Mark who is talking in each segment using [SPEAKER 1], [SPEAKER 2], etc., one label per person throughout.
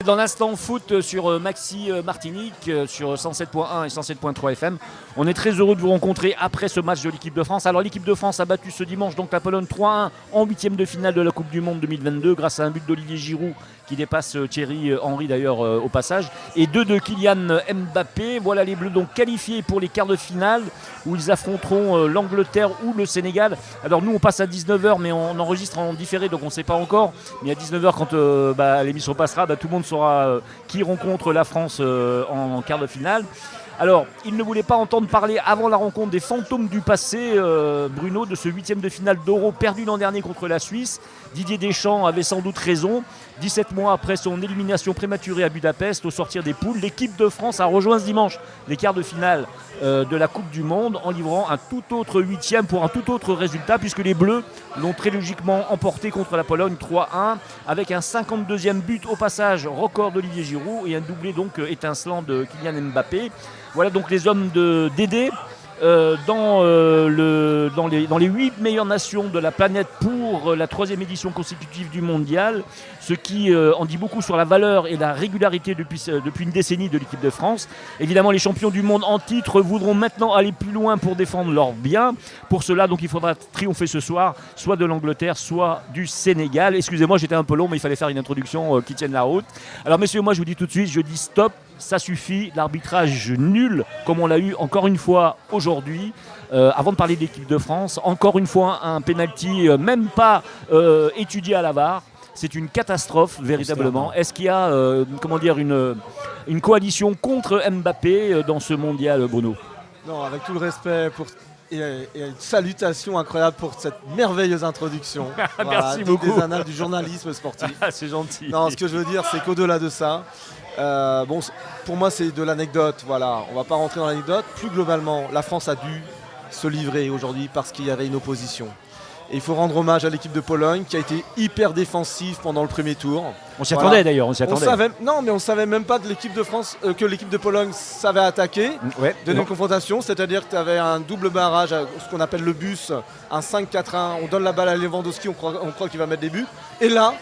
[SPEAKER 1] dans l'instant foot sur Maxi Martinique, sur 107.1 et 107.3 FM. On est très heureux de vous rencontrer après ce match de l'équipe de France. Alors l'équipe de France a battu ce dimanche donc la Pologne 3-1 en huitième de finale de la Coupe du Monde 2022 grâce à un but d'Olivier Giroud qui dépasse Thierry Henry d'ailleurs au passage, et 2 de Kylian Mbappé. Voilà les Bleus donc qualifiés pour les quarts de finale où ils affronteront l'Angleterre ou le Sénégal. Alors nous on passe à 19h mais on enregistre en différé donc on ne sait pas encore. Mais à 19h quand l'émission passera, tout le monde saura qui rencontre la France en quart de finale. Alors, il ne voulait pas entendre parler avant la rencontre des fantômes du passé, Bruno, de ce huitième de finale d'Euro perdu l'an dernier contre la Suisse. Didier Deschamps avait sans doute raison. 17 mois après son élimination prématurée à Budapest au sortir des poules, l'équipe de France a rejoint ce dimanche les quarts de finale de la Coupe du Monde en livrant un tout autre huitième pour un tout autre résultat puisque les Bleus l'ont très logiquement emporté contre la Pologne 3-1 avec un 52e but au passage record d'Olivier Giroud et un doublé donc étincelant de Kylian Mbappé. Voilà donc les hommes de Dédé dans les 8 meilleures nations de la planète pour la 3e édition consécutive du mondial, ce qui en dit beaucoup sur la valeur et la régularité depuis une décennie de l'équipe de France. Évidemment, les champions du monde en titre voudront maintenant aller plus loin pour défendre leurs biens. Pour cela, donc, il faudra triompher ce soir, soit de l'Angleterre, soit du Sénégal. Excusez-moi, j'étais un peu long, mais il fallait faire une introduction qui tienne la route. Alors, messieurs, moi, je vous dis tout de suite, je dis stop. Ça suffit, l'arbitrage nul, comme on l'a eu encore une fois aujourd'hui. Avant de parler de l'équipe de France, encore une fois un penalty même pas étudié à la VAR. C'est une catastrophe, véritablement. Est-ce qu'il y a une coalition contre Mbappé dans ce mondial, Bruno ?
[SPEAKER 2] Non, avec tout le respect et une salutation incroyable pour cette merveilleuse introduction.
[SPEAKER 1] Merci beaucoup.
[SPEAKER 2] Des annales du journalisme sportif.
[SPEAKER 1] C'est gentil.
[SPEAKER 2] Non, ce que je veux dire, c'est qu'au-delà de ça, pour moi, c'est de l'anecdote. Voilà, on ne va pas rentrer dans l'anecdote. Plus globalement, la France a dû se livrer aujourd'hui parce qu'il y avait une opposition. Et il faut rendre hommage à l'équipe de Pologne qui a été hyper défensive pendant le premier tour.
[SPEAKER 1] On s'y attendait d'ailleurs. On
[SPEAKER 2] savait même pas de l'équipe de France que l'équipe de Pologne savait attaquer, donner une confrontation. C'est-à-dire que tu avais un double barrage, ce qu'on appelle le bus, un 5-4-1. On donne la balle à Lewandowski, on croit qu'il va mettre des buts. Et là,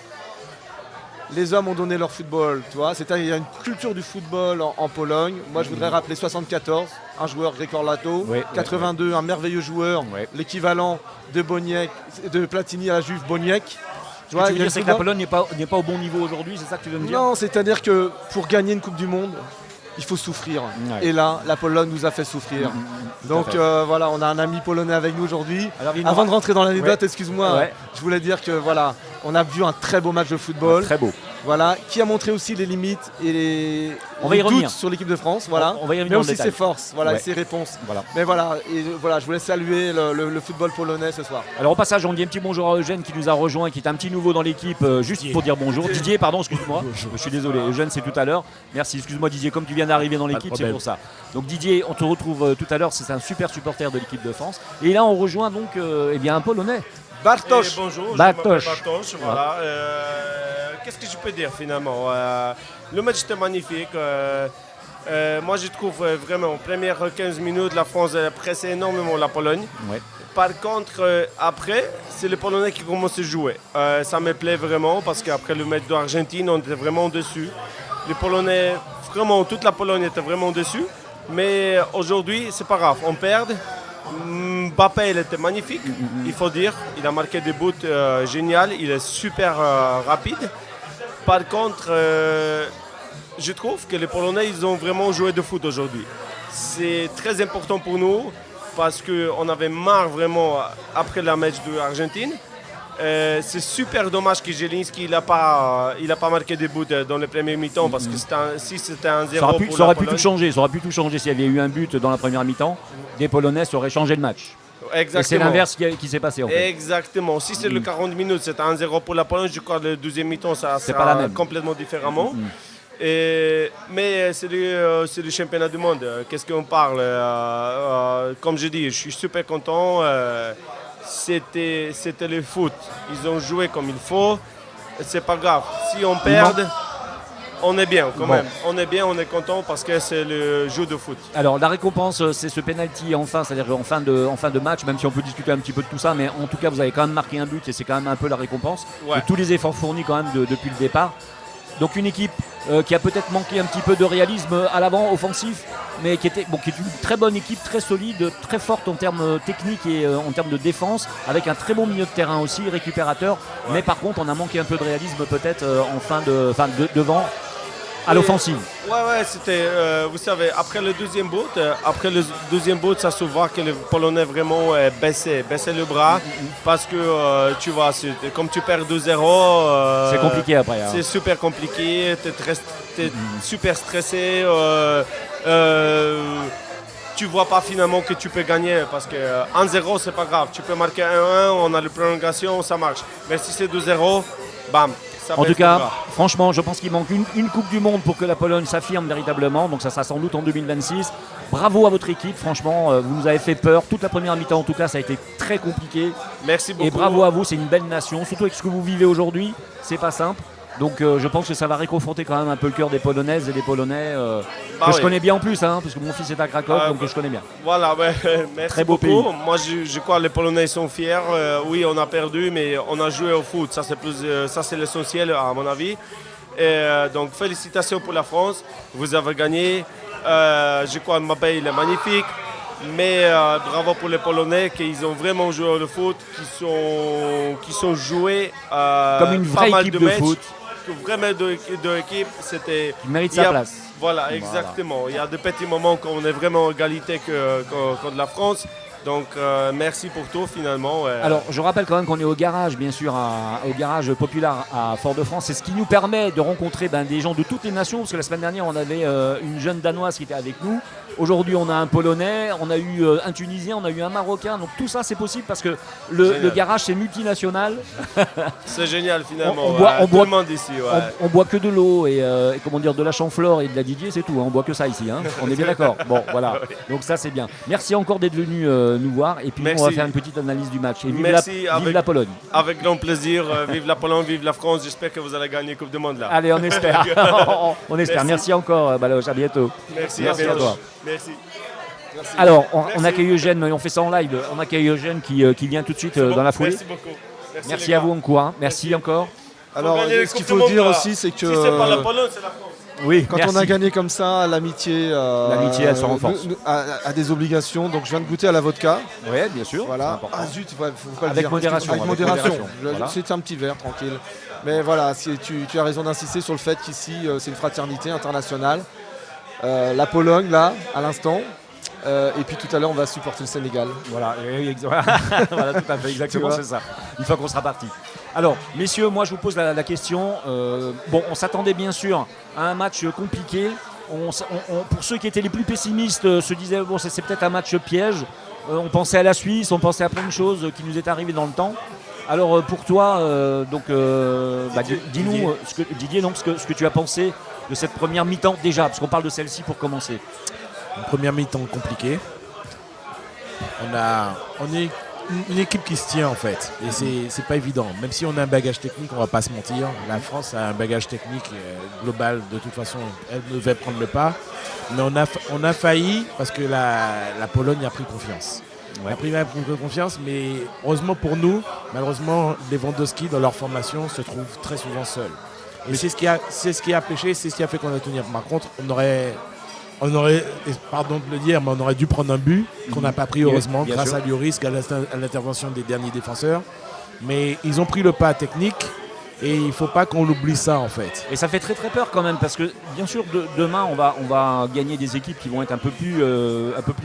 [SPEAKER 2] les hommes ont donné leur football, tu vois. Il y a une culture du football en Pologne. Moi, je voudrais rappeler 74, un joueur Gregor Lato, 82, un merveilleux joueur, l'équivalent de Platini à la Juve, Boniek.
[SPEAKER 1] Tu veux dire c'est que la Pologne n'est pas au bon niveau aujourd'hui, c'est ça que tu veux me dire ?
[SPEAKER 2] Non, c'est-à-dire que pour gagner une Coupe du Monde, il faut souffrir. Ouais. Et là, la Pologne nous a fait souffrir. Donc voilà, on a un ami polonais avec nous aujourd'hui. Avant de rentrer dans l'anecdote, excuse-moi, je voulais dire que voilà, on a vu un très beau match de football.
[SPEAKER 1] Très beau.
[SPEAKER 2] Voilà, qui a montré aussi les limites et les doutes sur l'équipe de France. Voilà.
[SPEAKER 1] On va y revenir
[SPEAKER 2] mais aussi ses forces, et ses réponses.
[SPEAKER 1] Voilà.
[SPEAKER 2] Mais je voulais saluer le football polonais ce soir.
[SPEAKER 1] Alors au passage, on dit un petit bonjour à Eugène qui nous a rejoint, qui est un petit nouveau dans l'équipe, juste pour dire bonjour. Didier, pardon, excuse-moi. Je suis désolé, Eugène c'est tout à l'heure. Merci, excuse-moi Didier, comme tu viens d'arriver dans l'équipe, c'est pour ça. Donc Didier, on te retrouve tout à l'heure, c'est un super supporter de l'équipe de France. Et là on rejoint donc un Polonais.
[SPEAKER 3] Bartosz. Bonjour, je m'appelle Bartosz.
[SPEAKER 1] Voilà.
[SPEAKER 3] Qu'est-ce que je peux dire finalement le match était magnifique. Moi je trouve vraiment, en première 15 minutes, la France pressait énormément la Pologne.
[SPEAKER 1] Ouais.
[SPEAKER 3] Par contre, après, c'est les Polonais qui commencent à jouer. Ça me plaît vraiment parce qu'après le match de l'Argentine, on était vraiment dessus. Les Polonais, vraiment, toute la Pologne était vraiment dessus. Mais aujourd'hui, c'est pas grave, on perd. Mbappé, il était magnifique, il faut dire. Il a marqué des buts géniaux, il est super rapide. Par contre, je trouve que les Polonais, ils ont vraiment joué de foot aujourd'hui. C'est très important pour nous parce qu'on avait marre vraiment après le match de l'Argentine. C'est super dommage que Zielinski il a pas marqué des buts dans le premier mi-temps parce que si c'était un 0
[SPEAKER 1] ça aurait pu tout changer. Ça aurait pu tout changer s'il y avait eu un but dans la première mi-temps. Des Polonais auraient changé le match.
[SPEAKER 3] Exactement.
[SPEAKER 1] Et c'est l'inverse qui s'est passé en fait.
[SPEAKER 3] Exactement. Si c'est le 40 minutes, c'était 1-0 pour la Pologne, je crois que le deuxième mi-temps, ça
[SPEAKER 1] c'est pas la même.
[SPEAKER 3] Complètement différemment. Mais c'est le championnat du monde. Qu'est-ce qu'on parle comme je dis, je suis super content. C'était le foot. Ils ont joué comme il faut. C'est pas grave. Si on perd, on est bien quand même. On est bien, on est content parce que c'est le jeu de foot.
[SPEAKER 1] Alors la récompense, c'est ce penalty en fin, c'est-à-dire en fin de match, même si on peut discuter un petit peu de tout ça, mais en tout cas vous avez quand même marqué un but et c'est quand même un peu la récompense de tous les efforts fournis quand même depuis le départ. Donc une équipe qui a peut-être manqué un petit peu de réalisme à l'avant offensif, mais qui est une très bonne équipe, très solide, très forte en termes techniques et en termes de défense, avec un très bon milieu de terrain aussi, récupérateur. Mais par contre, on a manqué un peu de réalisme peut-être devant à l'offensive.
[SPEAKER 3] Ouais, c'était, vous savez, après le deuxième but, ça se voit que les Polonais vraiment baissaient le bras parce que tu vois, comme tu perds 2-0,
[SPEAKER 1] c'est compliqué après.
[SPEAKER 3] C'est super compliqué, t'es super stressé. Tu vois pas finalement que tu peux gagner parce que 1-0 c'est pas grave, tu peux marquer 1-1, on a la prolongation, ça marche. Mais si c'est 2-0, bam.
[SPEAKER 1] En tout cas, franchement, je pense qu'il manque une Coupe du Monde pour que la Pologne s'affirme véritablement. Donc ça sera sans doute en 2026. Bravo à votre équipe, franchement, vous nous avez fait peur. Toute la première mi-temps, en tout cas, ça a été très compliqué.
[SPEAKER 3] Merci beaucoup.
[SPEAKER 1] Et bravo à vous, c'est une belle nation. Surtout avec ce que vous vivez aujourd'hui, c'est pas simple. Donc je pense que ça va réconforter quand même un peu le cœur des Polonaises et des Polonais je connais bien en plus, parce que mon fils est à Cracovie, donc je connais bien.
[SPEAKER 3] Voilà, merci
[SPEAKER 1] très beau
[SPEAKER 3] beaucoup.
[SPEAKER 1] Pays.
[SPEAKER 3] Moi je crois que les Polonais sont fiers. Oui, on a perdu, mais on a joué au foot. Ça c'est l'essentiel à mon avis. Et, donc félicitations pour la France. Vous avez gagné. Je crois que Mbappé il est magnifique. Mais bravo pour les Polonais qui ont vraiment joué au foot, qui sont joués
[SPEAKER 1] comme une vraie équipe de foot.
[SPEAKER 3] Vraiment de équipe, c'était.
[SPEAKER 1] Qui mérite sa place.
[SPEAKER 3] Voilà, exactement. Il y a de petits moments où on est vraiment en égalité contre la France. Donc merci pour tout finalement.
[SPEAKER 1] Alors je rappelle quand même qu'on est au garage, bien sûr, au garage Populaire à Fort-de-France. C'est ce qui nous permet de rencontrer des gens de toutes les nations, parce que la semaine dernière on avait une jeune Danoise qui était avec nous. Aujourd'hui on a un Polonais, on a eu un Tunisien, on a eu un Marocain. Donc tout ça c'est possible parce que le garage c'est multinational.
[SPEAKER 3] C'est génial finalement.
[SPEAKER 1] On boit que de l'eau et comment dire, de la chanflore et de la Didier, c'est tout. On boit que ça ici. On est bien d'accord. Bon voilà. Donc ça c'est bien. Merci encore d'être venu nous voir et puis on va faire une petite analyse du match. Et vive la Pologne.
[SPEAKER 3] Avec grand plaisir. Vive la Pologne, vive la France. J'espère que vous allez gagner la Coupe du Monde là.
[SPEAKER 1] Allez, on espère. On espère. Merci encore, Baloch. À bientôt.
[SPEAKER 3] Merci à toi. Merci.
[SPEAKER 1] Alors, on accueille Eugène, on fait ça en live. On accueille Eugène qui vient tout de suite dans la foulée.
[SPEAKER 3] Merci beaucoup.
[SPEAKER 1] Merci à vous encore. Merci encore.
[SPEAKER 2] Alors, ce qu'il faut dire aussi, c'est que.
[SPEAKER 3] Si c'est pas la Pologne, c'est la France.
[SPEAKER 1] Oui,
[SPEAKER 2] quand on a gagné comme ça, l'amitié
[SPEAKER 1] elle se renforce.
[SPEAKER 2] A des obligations. Donc je viens de goûter à la vodka.
[SPEAKER 1] Oui, bien sûr.
[SPEAKER 2] Voilà. Ah zut, faut pas le dire.
[SPEAKER 1] Modération.
[SPEAKER 2] Avec modération. C'est un petit verre, tranquille. Mais voilà, tu as raison d'insister sur le fait qu'ici, c'est une fraternité internationale. La Pologne, là, à l'instant. Et puis tout à l'heure, on va supporter le Sénégal.
[SPEAKER 1] Voilà, voilà tout à fait, exactement, c'est ça. Une fois qu'on sera parti. Alors, messieurs, moi je vous pose la question. On s'attendait bien sûr à un match compliqué. Pour ceux qui étaient les plus pessimistes, se disaient c'est peut-être un match piège. On pensait à la Suisse, on pensait à plein de choses qui nous est arrivées dans le temps. Alors pour toi, dis-nous Didier, ce que tu as pensé de cette première mi-temps déjà, parce qu'on parle de celle-ci pour commencer.
[SPEAKER 4] Une première mi-temps compliquée. On est une équipe qui se tient en fait. Et c'est pas évident. Même si on a un bagage technique, on va pas se mentir. La France a un bagage technique global. De toute façon, elle devait prendre le pas. Mais on a failli parce que la Pologne a pris confiance. Ouais. La a pris confiance, mais heureusement pour nous, malheureusement, Lewandowski dans leur formation se trouve très souvent seul. Et c'est ce qui a pêché, c'est ce qui a fait qu'on a tenu. Par contre, on aurait, pardon de le dire, mais on aurait dû prendre un but qu'on n'a pas pris heureusement grâce à Lloris, à l'intervention des derniers défenseurs. Mais ils ont pris le pas technique et il ne faut pas qu'on l'oublie ça en fait.
[SPEAKER 1] Et ça fait très très peur quand même parce que bien sûr demain on va gagner des équipes qui vont être un peu plus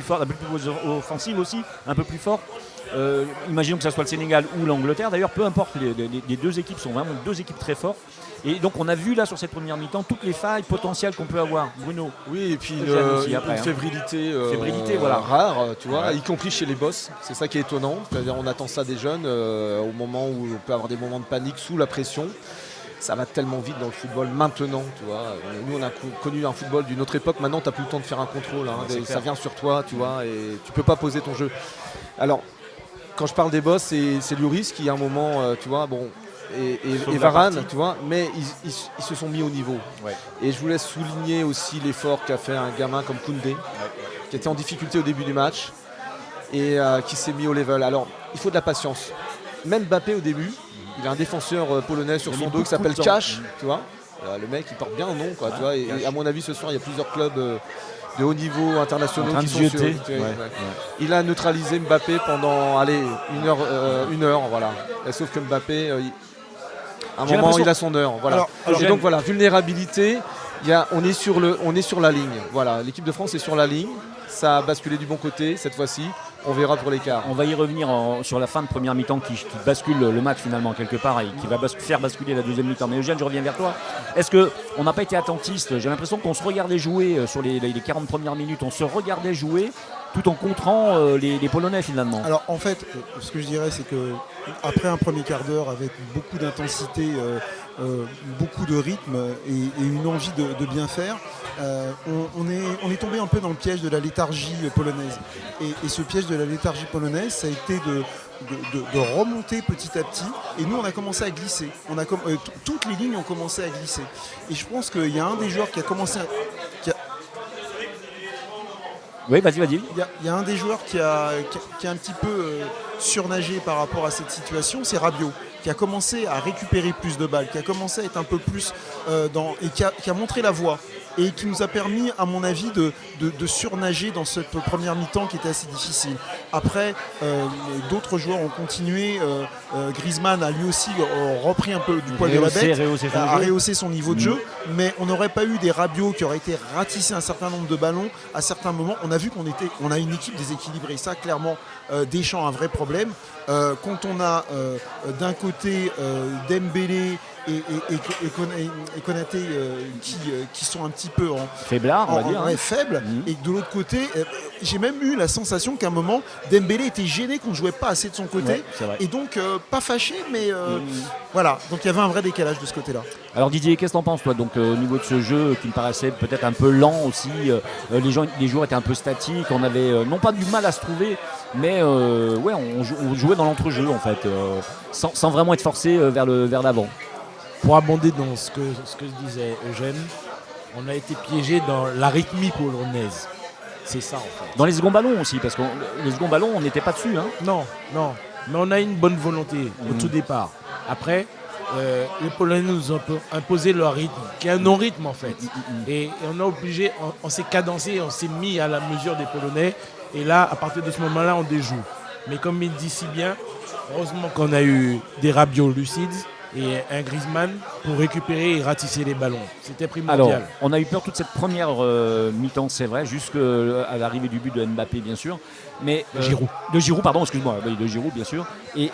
[SPEAKER 1] fortes, un peu plus offensives aussi, un peu plus fortes. Imaginons que ce soit le Sénégal ou l'Angleterre. D'ailleurs, peu importe, les deux équipes sont vraiment deux équipes très fortes. Et donc on a vu là sur cette première mi-temps toutes les failles potentielles qu'on peut avoir, Bruno.
[SPEAKER 2] Oui, et puis une fébrilité voilà. Rare, tu vois, y compris chez les boss. C'est ça qui est étonnant. C'est-à-dire on attend ça des jeunes au moment où on peut avoir des moments de panique sous la pression. Ça va tellement vite dans le football maintenant, tu vois. Nous on a connu un football d'une autre époque. Maintenant tu n'as plus le temps de faire un contrôle. Ça vient sur toi, tu vois, et tu peux pas poser ton jeu. Alors quand je parle des boss, c'est Lloris qui à un moment, tu vois, et Varane, tu vois, mais ils se sont mis au niveau. Ouais. Et je voulais souligner aussi l'effort qu'a fait un gamin comme Koundé, qui était en difficulté au début du match et qui s'est mis au level. Alors, il faut de la patience. Même Mbappé au début, il a un défenseur polonais sur son dos qui s'appelle Cash, tu vois. Le mec, il porte bien un nom, quoi, tu vois. Et à mon avis, ce soir, il y a plusieurs clubs de haut niveau internationaux qui sont sur. Il a neutralisé Mbappé pendant, une heure, voilà. Et sauf que Mbappé, à un moment, il a son heure, voilà. Et donc voilà, vulnérabilité. On est sur la ligne. Voilà, l'équipe de France est sur la ligne. Ça a basculé du bon côté cette fois-ci. On verra pour l'écart.
[SPEAKER 1] On va y revenir sur la fin de première mi-temps qui bascule le match finalement quelque part et qui va faire basculer la deuxième mi-temps. Mais Eugène, je reviens vers toi. Est-ce qu'on n'a pas été attentiste? J'ai l'impression qu'on se regardait jouer sur les 40 premières minutes. On se regardait jouer tout en contrant les Polonais finalement.
[SPEAKER 5] Alors en fait, ce que je dirais, c'est que après un premier quart d'heure avec beaucoup d'intensité, beaucoup de rythme et une envie de bien faire, on est tombé un peu dans le piège de la léthargie polonaise. Et ce piège de la léthargie polonaise, ça a été de remonter petit à petit. Et nous, on a commencé à glisser. Toutes les lignes ont commencé à glisser. Et je pense qu'il y a un des joueurs qui a commencé à...
[SPEAKER 1] Oui, vas-y.
[SPEAKER 5] Il y a un des joueurs qui a un petit peu surnagé par rapport à cette situation, c'est Rabiot, qui a commencé à récupérer plus de balles, qui a commencé à être un peu plus et qui a montré la voie. Et qui nous a permis, à mon avis, de surnager dans cette première mi-temps qui était assez difficile. Après, d'autres joueurs ont continué. Griezmann a lui aussi repris un peu du poil de la bête, a rehaussé son niveau de jeu. Mais on n'aurait pas eu des Rabiot qui auraient été ratissés un certain nombre de ballons à certains moments. On a vu qu'on a une équipe déséquilibrée. Ça, clairement, Deschamps a un vrai problème. Quand on a d'un côté Dembélé et Konaté qui sont un petit peu
[SPEAKER 1] faiblard, on va dire.
[SPEAKER 5] Faibles. Et de l'autre côté, j'ai même eu la sensation qu'à un moment, Dembélé était gêné qu'on ne jouait pas assez de son côté. Et donc, pas fâché, mais voilà. Donc il y avait un vrai décalage de ce côté-là.
[SPEAKER 1] Alors Didier, qu'est-ce que t'en penses toi donc au niveau de ce jeu qui me paraissait peut-être un peu lent aussi, les joueurs étaient un peu statiques, on avait non pas du mal à se trouver, mais on jouait dans l'entrejeu en fait, sans vraiment être forcé vers l'avant.
[SPEAKER 4] Pour abonder dans ce que disait Eugène, on a été piégé dans la rythmie polonaise. C'est ça en fait.
[SPEAKER 1] Dans les seconds ballons aussi, parce que les seconds ballons, on n'était pas dessus. Hein.
[SPEAKER 4] Non. Mais on a une bonne volonté au tout départ. Après, les Polonais nous ont imposé leur rythme, qui est un non-rythme en fait. Et on a obligé, on s'est cadencé, on s'est mis à la mesure des Polonais. Et là, à partir de ce moment-là, on déjoue. Mais comme il dit si bien, heureusement qu'on a eu des Rabiot lucides et un Griezmann pour récupérer et ratisser les ballons. C'était primordial.
[SPEAKER 1] Alors, on a eu peur toute cette première mi-temps, c'est vrai, jusqu'à l'arrivée du but de Mbappé, bien sûr. Mais, de Giroud, pardon, excuse-moi. Oui, de Giroud, bien sûr. Et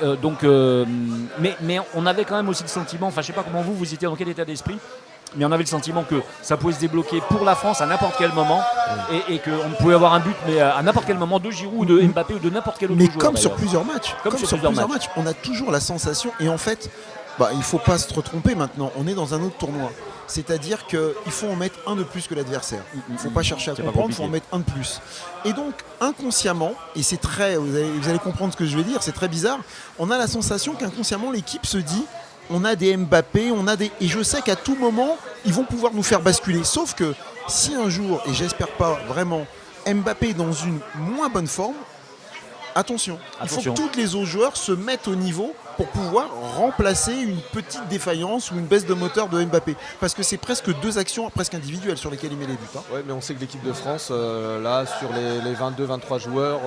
[SPEAKER 1] mais on avait quand même aussi le sentiment, enfin, je ne sais pas comment vous étiez dans quel état d'esprit, mais on avait le sentiment que ça pouvait se débloquer pour la France à n'importe quel moment et qu'on pouvait avoir un but mais à n'importe quel moment de Giroud ou de Mbappé ou de n'importe quel autre joueur.
[SPEAKER 5] Mais comme sur plusieurs matchs. Comme sur plusieurs matchs, on a toujours la sensation, et en fait, il ne faut pas se tromper maintenant, on est dans un autre tournoi. C'est-à-dire qu'il faut en mettre un de plus que l'adversaire. Il ne faut pas chercher à comprendre, il faut en mettre un de plus. Et donc, inconsciemment, et c'est vous allez comprendre ce que je vais dire, c'est très bizarre, on a la sensation qu'inconsciemment, l'équipe se dit, on a des Mbappé, et je sais qu'à tout moment, ils vont pouvoir nous faire basculer. Sauf que si un jour, et j'espère pas vraiment, Mbappé est dans une moins bonne forme, attention. Il faut que tous les autres joueurs se mettent au niveau pour pouvoir remplacer une petite défaillance ou une baisse de moteur de Mbappé. Parce que c'est presque deux actions presque individuelles sur lesquelles il met les buts. Hein.
[SPEAKER 2] Ouais, mais on sait que l'équipe de France, là, sur les 22-23 joueurs,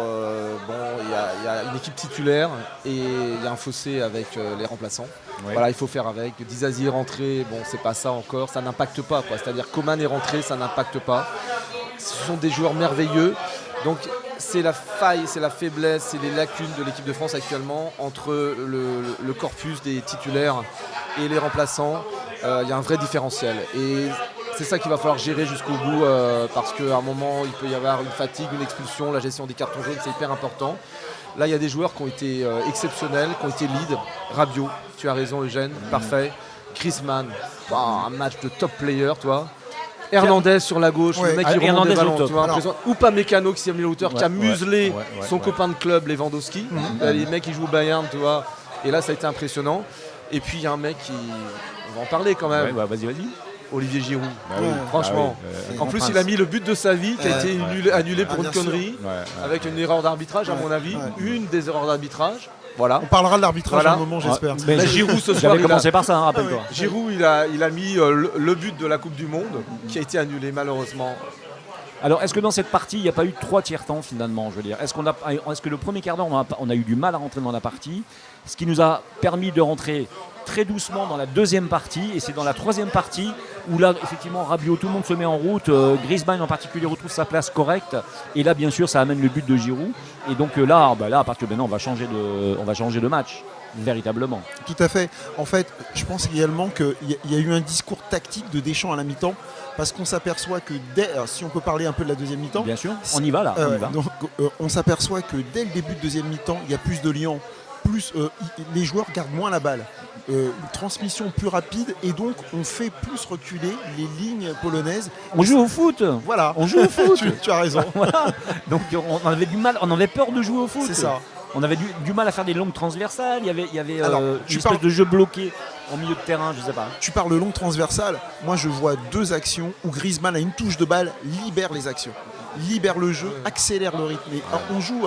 [SPEAKER 2] il y a une équipe titulaire et il y a un fossé avec les remplaçants. Ouais. Voilà, il faut faire avec. Dizazi est rentré, c'est pas ça encore, ça n'impacte pas. C'est-à-dire Coman est rentré, ça n'impacte pas. Ce sont des joueurs merveilleux. Donc c'est la faille, c'est la faiblesse, c'est les lacunes de l'équipe de France actuellement entre le corpus des titulaires et les remplaçants. Il y a un vrai différentiel et c'est ça qu'il va falloir gérer jusqu'au bout parce qu'à un moment il peut y avoir une fatigue, une expulsion, la gestion des cartons jaunes, c'est hyper important. Là il y a des joueurs qui ont été exceptionnels, qui ont été lead. Rabiot, tu as raison Eugène, parfait. Griezmann, un match de top player toi. Hernandez sur la gauche, le mec qui remonte des ballons, tu vois, ou pas Mécano qui s'est mis à hauteur, qui a muselé son copain de club Lewandowski. Les mecs qui jouent au Bayern, tu vois. Et là, ça a été impressionnant. Et puis il y a un mec qui, on va en parler quand même.
[SPEAKER 1] Vas-y.
[SPEAKER 2] Olivier Giroud. Franchement. En plus, il a mis le but de sa vie qui a été annulé pour une connerie, avec une erreur d'arbitrage, à mon avis, une des erreurs d'arbitrage. Voilà.
[SPEAKER 5] On parlera de l'arbitrage à un moment, j'espère.
[SPEAKER 1] Mais
[SPEAKER 2] Giroud ce soir,
[SPEAKER 1] j'avais commencé par ça, hein, rappelle-toi.
[SPEAKER 2] Giroud, il a mis le but de la Coupe du Monde qui a été annulé malheureusement.
[SPEAKER 1] Alors, est-ce que dans cette partie, il n'y a pas eu 3 tiers-temps finalement, je veux dire, est-ce que le premier quart d'heure, on a eu du mal à rentrer dans la partie, ce qui nous a permis de rentrer très doucement dans la deuxième partie, et c'est dans la troisième partie où là, effectivement, Rabiot, tout le monde se met en route, Griezmann en particulier retrouve sa place correcte, et là, bien sûr, ça amène le but de Giroud, et donc là, à partir de maintenant, on va changer de match, véritablement.
[SPEAKER 5] Tout à fait. En fait, je pense également qu'il y a eu un discours tactique de Deschamps à la mi-temps, parce qu'on s'aperçoit que si on peut parler un peu de la deuxième mi-temps,
[SPEAKER 1] bien sûr, on y va là. On y va.
[SPEAKER 5] Donc, on s'aperçoit que dès le début de deuxième mi-temps, il y a plus de liens, les joueurs gardent moins la balle, une transmission plus rapide, et donc on fait plus reculer les lignes polonaises.
[SPEAKER 1] On joue au foot.
[SPEAKER 5] Voilà,
[SPEAKER 1] on joue au foot.
[SPEAKER 5] tu as raison.
[SPEAKER 1] Voilà. Donc on avait du mal, on avait peur de jouer au foot.
[SPEAKER 5] C'est ça.
[SPEAKER 1] On avait du mal à faire des longues transversales. Il y avait une espèce
[SPEAKER 5] parles
[SPEAKER 1] de jeu bloqué en milieu de terrain, je sais pas.
[SPEAKER 5] Tu parles de longue transversale. Moi, je vois 2 actions où Griezmann, à une touche de balle, libère les actions, libère le jeu, accélère le rythme. Et on joue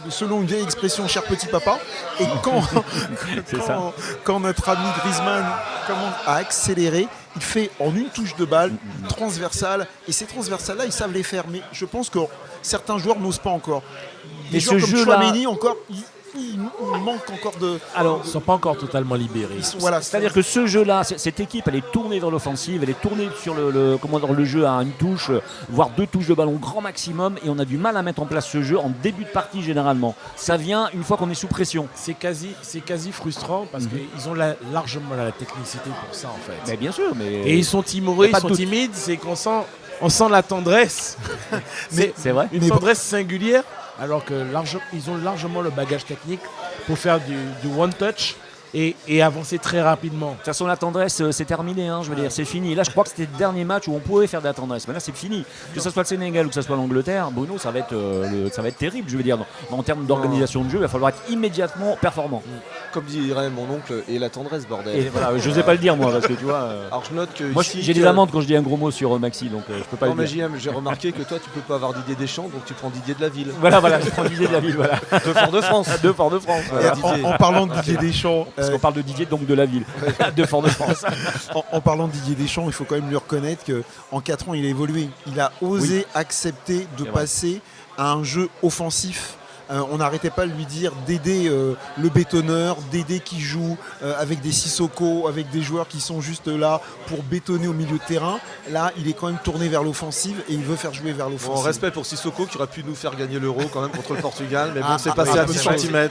[SPEAKER 5] selon une vieille expression, cher petit papa. Et quand notre ami Griezmann commence à accélérer, il fait en une touche de balle transversale. Et ces transversales-là, ils savent les faire. Mais je pense que certains joueurs n'osent pas encore. Des joueurs comme Chouameni, encore, il manque encore de...
[SPEAKER 4] Alors, ils ne sont pas encore totalement libérés.
[SPEAKER 1] C'est-à-dire que ce jeu-là, cette équipe, elle est tournée vers l'offensive, elle est tournée sur le jeu à une touche, voire 2 touches de ballon grand maximum, et on a du mal à mettre en place ce jeu en début de partie généralement. Ça vient une fois qu'on est sous pression.
[SPEAKER 4] C'est quasi frustrant parce qu'ils ont largement la technicité pour ça en fait.
[SPEAKER 1] Mais bien sûr, mais...
[SPEAKER 4] Et ils sont timorés, ils sont timides, c'est qu'on sent la tendresse.
[SPEAKER 1] C'est vrai.
[SPEAKER 4] Une tendresse singulière. Alors qu'ils ont largement le bagage technique pour faire du one touch et avancer très rapidement.
[SPEAKER 1] De toute façon, la tendresse, c'est terminé, hein, je veux dire, c'est fini. Là, je crois que c'était le dernier match où on pouvait faire de la tendresse. Mais là, c'est fini. Que ce soit le Sénégal ou que ce soit l'Angleterre, Bruno, ça va être terrible, je veux dire. En termes d'organisation de jeu, il va falloir être immédiatement performant.
[SPEAKER 2] Comme dirait mon oncle, et la tendresse, bordel.
[SPEAKER 1] Et voilà, je n'osais pas le dire, moi, parce que tu vois.
[SPEAKER 2] Alors, je note que.
[SPEAKER 1] Moi, j'ai des amendes quand je dis un gros mot sur Maxi, donc je peux pas le dire.
[SPEAKER 2] Non, mais j'ai remarqué que toi, tu peux pas avoir Didier Deschamps, donc tu prends Didier de la Ville.
[SPEAKER 1] Voilà, je prends Didier de la Ville, voilà.
[SPEAKER 2] De Fort-de-France.
[SPEAKER 1] De Fort-de-France.
[SPEAKER 2] Voilà.
[SPEAKER 5] En parlant de Didier Deschamps.
[SPEAKER 1] Parce qu'on parle de Didier, donc de la Ville. De Fort-de-France.
[SPEAKER 5] En parlant de Didier Deschamps, il faut quand même lui reconnaître qu'en 4 ans, il a évolué. Il a osé accepter de passer à un jeu offensif. On n'arrêtait pas de lui dire d'aider le bétonneur, d'aider qui joue avec des Sissoko, avec des joueurs qui sont juste là pour bétonner au milieu de terrain. Là, il est quand même tourné vers l'offensive et il veut faire jouer vers l'offensive.
[SPEAKER 2] Bon, respect pour Sissoko qui aurait pu nous faire gagner l'Euro quand même contre le Portugal, mais bon, c'est passé à 10 cm.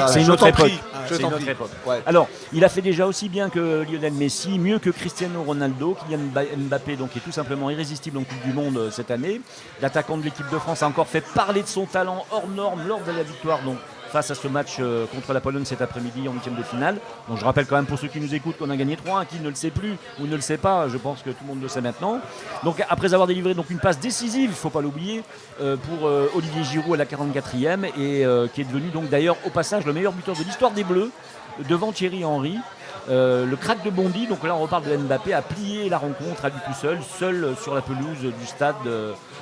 [SPEAKER 1] C'est une autre époque. Ouais. Alors, il a fait déjà aussi bien que Lionel Messi, mieux que Cristiano Ronaldo, Kylian Mbappé, donc, qui est tout simplement irrésistible en Coupe du Monde cette année. L'attaquant de l'équipe de France a encore fait parler de son talent hors norme lors de la victoire donc, face à ce match contre la Pologne cet après-midi en 8e de finale. Donc je rappelle quand même pour ceux qui nous écoutent qu'on a gagné 3-1, qui ne le sait plus ou ne le sait pas, je pense que tout le monde le sait maintenant. Donc après avoir délivré donc, une passe décisive, il ne faut pas l'oublier, pour Olivier Giroud à la 44e et qui est devenu donc d'ailleurs au passage le meilleur buteur de l'histoire des Bleus devant Thierry Henry. Le crack de Bondy, donc là on reparle de Mbappé, a plié la rencontre à lui tout seul sur la pelouse du stade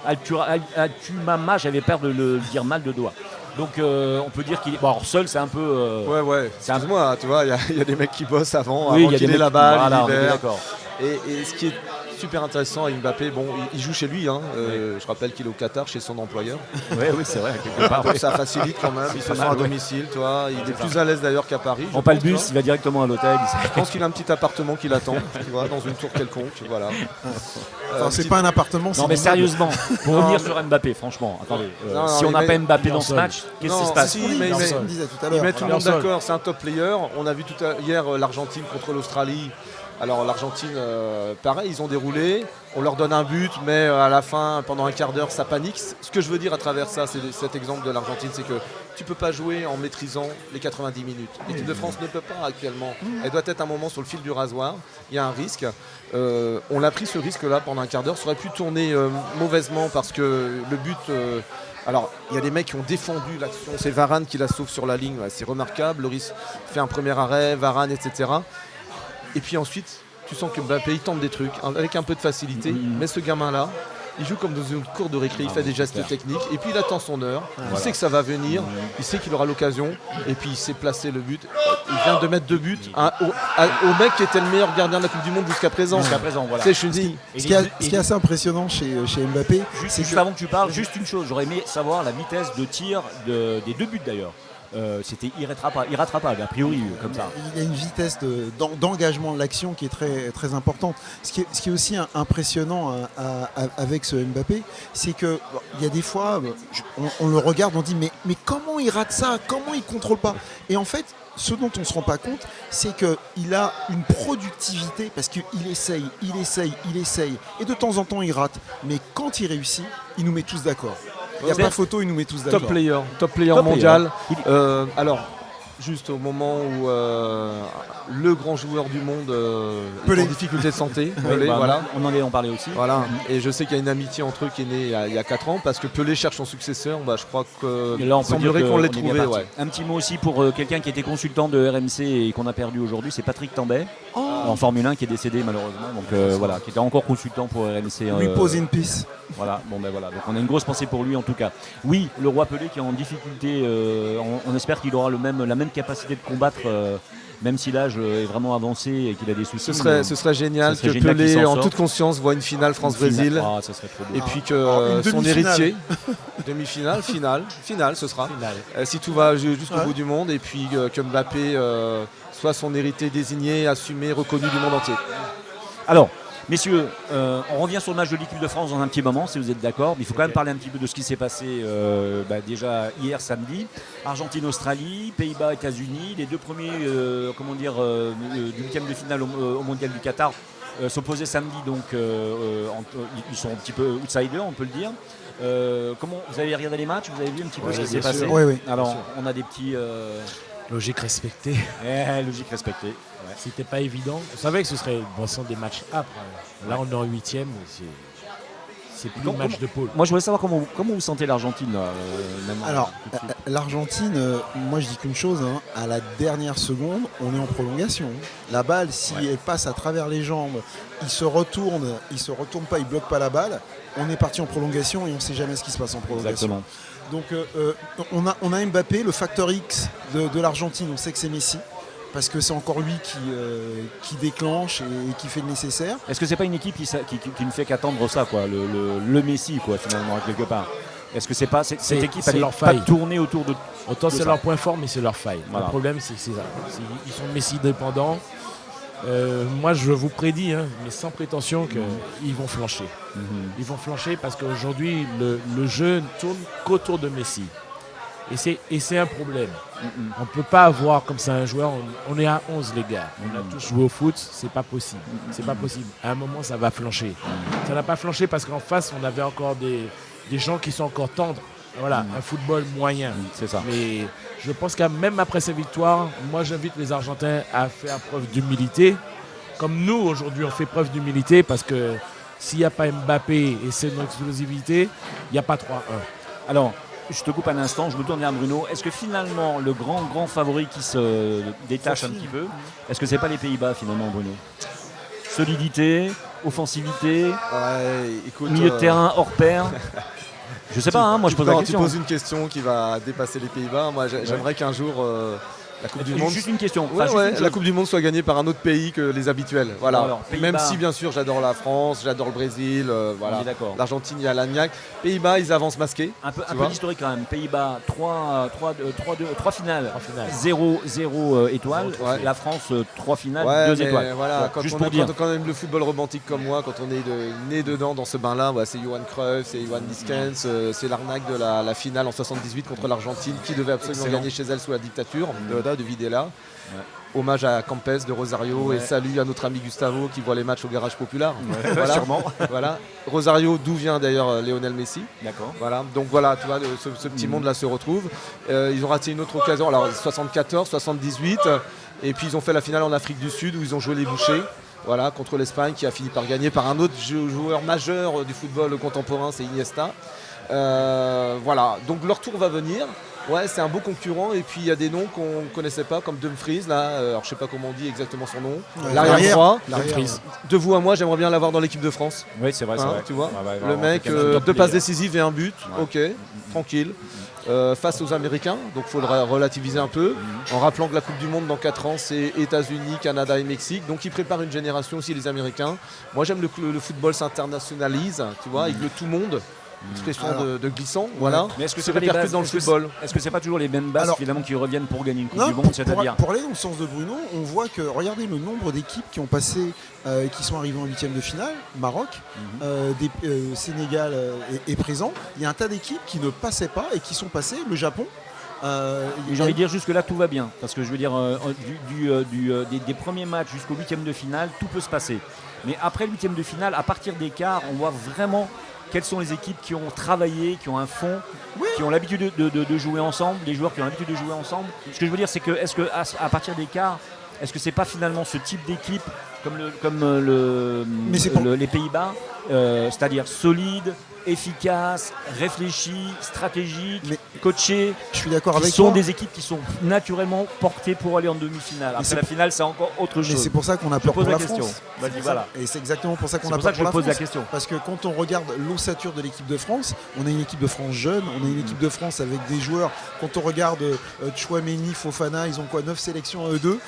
[SPEAKER 1] Altumama, j'avais peur de le dire mal de doigt. Donc on peut dire qu'il est. Bon, alors seul, c'est un peu.
[SPEAKER 2] Ouais. Excuse-moi, tu vois, il y a des mecs qui bossent avant
[SPEAKER 1] qu'il
[SPEAKER 2] ait la balle.
[SPEAKER 1] Voilà, on est d'accord.
[SPEAKER 2] Et ce qui est super intéressant avec Mbappé, bon, il joue chez lui. Hein, je rappelle qu'il est au Qatar chez son employeur.
[SPEAKER 1] Oui, c'est vrai. Quelque part,
[SPEAKER 2] ça facilite quand même. Il se sent à domicile, tu vois. Il est plus à l'aise d'ailleurs qu'à Paris.
[SPEAKER 1] On pas le bus, il va directement à l'hôtel.
[SPEAKER 2] Je pense qu'il a un petit appartement qui l'attend, tu vois, dans une tour quelconque. Voilà.
[SPEAKER 5] C'est pas un appartement.
[SPEAKER 1] Non, mais sérieusement, pour revenir sur Mbappé, franchement, attendez. Si on n'a pas Mbappé dans ce match, qu'est-ce qui se passe?
[SPEAKER 2] Ils mettent tout le monde d'accord. C'est un top player. On a vu hier l'Argentine contre l'Australie. Alors l'Argentine, pareil, ils ont déroulé, on leur donne un but, mais à la fin, pendant un quart d'heure, ça panique. Ce que je veux dire à travers ça, c'est cet exemple de l'Argentine, c'est que tu ne peux pas jouer en maîtrisant les 90 minutes. L'équipe de France ne peut pas actuellement. Elle doit être un moment sur le fil du rasoir. Il y a un risque. On a pris ce risque-là pendant un quart d'heure. Ça aurait pu tourner mauvaisement parce que le but... Alors, il y a des mecs qui ont défendu l'action. C'est Varane qui la sauve sur la ligne. Ouais, c'est remarquable. Loris fait un premier arrêt, Varane, etc. Et puis ensuite, tu sens que Mbappé il tente des trucs avec un peu de facilité, mais ce gamin-là, il joue comme dans une cour de récré, il fait des gestes techniques et puis il attend son heure.
[SPEAKER 1] Voilà.
[SPEAKER 2] Il sait que ça va venir, il sait qu'il aura l'occasion et puis il sait placer le but. Il vient de mettre 2 buts au mec qui était le meilleur gardien de la Coupe du Monde jusqu'à présent.
[SPEAKER 1] Voilà.
[SPEAKER 2] C'est, je dis,
[SPEAKER 5] Ce qui est assez impressionnant chez Mbappé, c'est
[SPEAKER 1] Juste
[SPEAKER 5] que
[SPEAKER 1] avant que tu parles, juste une chose, j'aurais aimé savoir la vitesse de tir des 2 buts d'ailleurs. C'était irrattrapable, a priori, comme ça.
[SPEAKER 5] il y a une vitesse d'engagement de l'action qui est très, très importante. Ce qui est aussi impressionnant avec ce Mbappé, c'est qu'il y a des fois, on le regarde, on dit mais comment il rate ça? Comment il ne contrôle pas? Et en fait, ce dont on ne se rend pas compte, c'est qu'il a une productivité parce qu'il essaye. Et de temps en temps, il rate. Mais quand il réussit, il nous met tous d'accord. Il n'y a pas photo, il nous met tous d'accord.
[SPEAKER 2] top player mondial. Alors, juste au moment où le grand joueur du monde est en difficulté de santé, Pelé, voilà.
[SPEAKER 1] On en parlait aussi.
[SPEAKER 2] Voilà. Et je sais qu'il y a une amitié entre eux qui est née il y a 4 ans parce que Pelé cherche son successeur. Je crois que
[SPEAKER 1] là, on peut dire
[SPEAKER 2] qu'on l'ait
[SPEAKER 1] on est
[SPEAKER 2] trouvé.
[SPEAKER 1] bien parti.
[SPEAKER 2] Ouais.
[SPEAKER 1] Un petit mot aussi pour quelqu'un qui était consultant de RMC et qu'on a perdu aujourd'hui, c'est Patrick Tambay en Formule 1 qui est décédé malheureusement. Donc voilà, qui était encore consultant pour RMC.
[SPEAKER 5] Repose in peace.
[SPEAKER 1] Voilà, voilà. Donc on a une grosse pensée pour lui en tout cas. Oui, le roi Pelé qui est en difficulté, on espère qu'il aura la même capacité de combattre, même si l'âge est vraiment avancé et qu'il a des soucis.
[SPEAKER 2] Ce serait génial que Pelé, en toute conscience, voit une finale France-Brésil.
[SPEAKER 1] Ça serait trop beau.
[SPEAKER 2] Et puis que son héritier, demi-finale, finale, ce sera. Si tout va jusqu'au bout du monde, et puis que Mbappé soit son héritier désigné, assumé, reconnu du monde entier.
[SPEAKER 1] Alors, messieurs, on revient sur le match de l'équipe de France dans un petit moment, si vous êtes d'accord. Mais il faut quand même parler un petit peu de ce qui s'est passé déjà hier samedi. Argentine-Australie, Pays-Bas, États-Unis. Les 2 premiers du huitième de finale au Mondial du Qatar s'opposaient samedi. Donc ils sont un petit peu outsiders, on peut le dire. Comment vous avez regardé les matchs? Vous avez vu un petit peu ce qui s'est passé?
[SPEAKER 5] Oui.
[SPEAKER 1] Alors, on a des petits...
[SPEAKER 4] Logique respectée.
[SPEAKER 1] Logique respectée.
[SPEAKER 4] Ouais. C'était pas évident. On savait que ce serait des matchs âpres. Là, on est en 8e. C'est plus un match de pôle.
[SPEAKER 1] Moi, je voulais savoir comment vous sentez l'Argentine.
[SPEAKER 5] Alors, l'Argentine, moi je dis qu'une chose, à la dernière seconde, on est en prolongation. La balle, si elle passe à travers les jambes, il se retourne pas, il bloque pas la balle. On est parti en prolongation et on ne sait jamais ce qui se passe en prolongation.
[SPEAKER 1] Exactement.
[SPEAKER 5] Donc on a Mbappé, le facteur X de l'Argentine, on sait que c'est Messi. Parce que c'est encore lui qui déclenche et qui fait le nécessaire.
[SPEAKER 1] Est-ce que c'est pas une équipe qui ne fait qu'attendre ça, quoi, le Messi, quoi, finalement, quelque part? Est-ce que c'est pas cette équipe
[SPEAKER 4] c'est
[SPEAKER 1] elle
[SPEAKER 4] leur
[SPEAKER 1] est pas
[SPEAKER 4] faille.
[SPEAKER 1] tournée autour de
[SPEAKER 4] Autant c'est
[SPEAKER 1] ça.
[SPEAKER 4] leur point fort, mais c'est leur faille.
[SPEAKER 1] Voilà.
[SPEAKER 4] Le problème, c'est ça. Ils sont Messi dépendants. Moi, je vous prédis, mais sans prétention, qu'ils vont flancher. Ils vont flancher parce qu'aujourd'hui, le jeu ne tourne qu'autour de Messi. Et c'est un problème. On ne peut pas avoir comme ça un joueur. On est à 11, les gars. On a tous joué au foot. C'est pas possible. C'est pas possible. À un moment, ça va flancher. Ça n'a pas flanché parce qu'en face, on avait encore des gens qui sont encore tendres. Voilà, un football moyen.
[SPEAKER 1] C'est ça.
[SPEAKER 4] Mais je pense que même après ces victoires, moi, j'invite les Argentins à faire preuve d'humilité. Comme nous, aujourd'hui, on fait preuve d'humilité parce que s'il n'y a pas Mbappé et c'est notre explosivité, il n'y a pas 3-1.
[SPEAKER 1] Alors, je te coupe un instant, je me tourne vers Bruno. Est-ce que finalement, le grand favori qui se détache un petit peu, est-ce que c'est pas les Pays-Bas finalement, Bruno? Solidité, offensivité, milieu de terrain hors pair. Je sais pas, moi je pose la question.
[SPEAKER 2] Tu poses une question qui va dépasser les Pays-Bas. Moi j'aimerais qu'un jour la Coupe du Monde.
[SPEAKER 1] Juste une question.
[SPEAKER 2] La Coupe du Monde soit gagnée par un autre pays que les habituels. Voilà.
[SPEAKER 1] Alors,
[SPEAKER 2] même si bien sûr j'adore la France, j'adore le Brésil, voilà. L'Argentine, il y a l'Agnac. Pays-Bas, ils avancent masqués.
[SPEAKER 1] Un peu d'historique quand même. Pays-Bas, 3 finales, 0 étoiles.
[SPEAKER 2] Ouais.
[SPEAKER 1] La France, 3 finales, 2 étoiles.
[SPEAKER 2] Voilà,
[SPEAKER 1] Bon, juste pour dire.
[SPEAKER 2] Quand on aime le football romantique comme moi, quand on est né dedans dans ce bain-là, c'est Johan Cruyff, c'est Johan Diskens, c'est l'arnaque de la finale en 78 contre l'Argentine qui devait absolument gagner chez elle sous la dictature de Videla. Hommage à Campes de Rosario et salut à notre ami Gustavo qui voit les matchs au Garage Populaire. Voilà.
[SPEAKER 1] Sûrement.
[SPEAKER 2] Voilà. Rosario, d'où vient d'ailleurs Lionel Messi.
[SPEAKER 1] D'accord.
[SPEAKER 2] Voilà. Donc voilà, tu vois, ce petit monde là se retrouve. Ils ont raté une autre occasion, alors 74, 78, et puis ils ont fait la finale en Afrique du Sud où ils ont joué les bouchers. Voilà, contre l'Espagne qui a fini par gagner par un autre joueur majeur du football contemporain, c'est Iniesta. Voilà, donc leur tour va venir. Ouais, c'est un beau concurrent. Et puis il y a des noms qu'on ne connaissait pas, comme Dumfries. Là, alors je sais pas comment on dit exactement son nom. L'arrière droit. De vous à moi, j'aimerais bien l'avoir dans l'équipe de France.
[SPEAKER 1] Oui, c'est vrai,
[SPEAKER 2] Tu vois,
[SPEAKER 1] ouais,
[SPEAKER 2] le mec, 2 passes décisives et un but. Ok, tranquille. Face aux Américains, donc il faudra relativiser un peu, en rappelant que la Coupe du Monde dans 4 ans c'est États-Unis, Canada et Mexique, donc ils préparent une génération aussi les Américains. Moi j'aime le football s'internationalise, tu vois, avec le tout monde. Expression de glissant, voilà.
[SPEAKER 1] Mais est-ce que
[SPEAKER 2] c'est
[SPEAKER 1] pas les bases
[SPEAKER 2] dans le football?
[SPEAKER 1] Est-ce que c'est pas toujours les mêmes bases finalement qui reviennent pour gagner une Coupe
[SPEAKER 5] non,
[SPEAKER 1] du Monde, c'est-à-dire
[SPEAKER 5] pour aller dans le sens de Bruno, on voit que regardez le nombre d'équipes qui ont passé, qui sont arrivées en 8e de finale. Maroc, Sénégal est présent. Il y a un tas d'équipes qui ne passaient pas et qui sont passées. Le Japon.
[SPEAKER 1] J'ai envie de dire jusque là tout va bien parce que je veux dire des premiers matchs jusqu'au 8e de finale tout peut se passer, mais après le 8e de finale à partir des quarts on voit vraiment quelles sont les équipes qui ont travaillé, qui ont un fond, qui ont l'habitude de jouer ensemble, les joueurs qui ont l'habitude de jouer ensemble. Ce que je veux dire c'est que est-ce que à partir des quarts, est-ce que c'est pas finalement ce type d'équipe comme les Pays-Bas, c'est-à-dire solide, efficace, réfléchi, stratégique, coaché.
[SPEAKER 5] Je suis d'accord avec
[SPEAKER 1] toi. Ce sont
[SPEAKER 5] des
[SPEAKER 1] des équipes qui sont naturellement portées pour aller en demi-finale. Après la finale, c'est encore autre chose.
[SPEAKER 5] Mais c'est pour ça qu'on a peur pour la France.
[SPEAKER 1] Voilà.
[SPEAKER 5] Et c'est exactement pour ça qu'on a
[SPEAKER 1] peur
[SPEAKER 5] pour la France.
[SPEAKER 1] la question.
[SPEAKER 5] Parce que quand on regarde l'ossature de l'équipe de France, on a une équipe de France jeune, on a une équipe de France avec des joueurs. Quand on regarde Tchouaméni, Fofana, ils ont quoi 9 sélections à eux deux.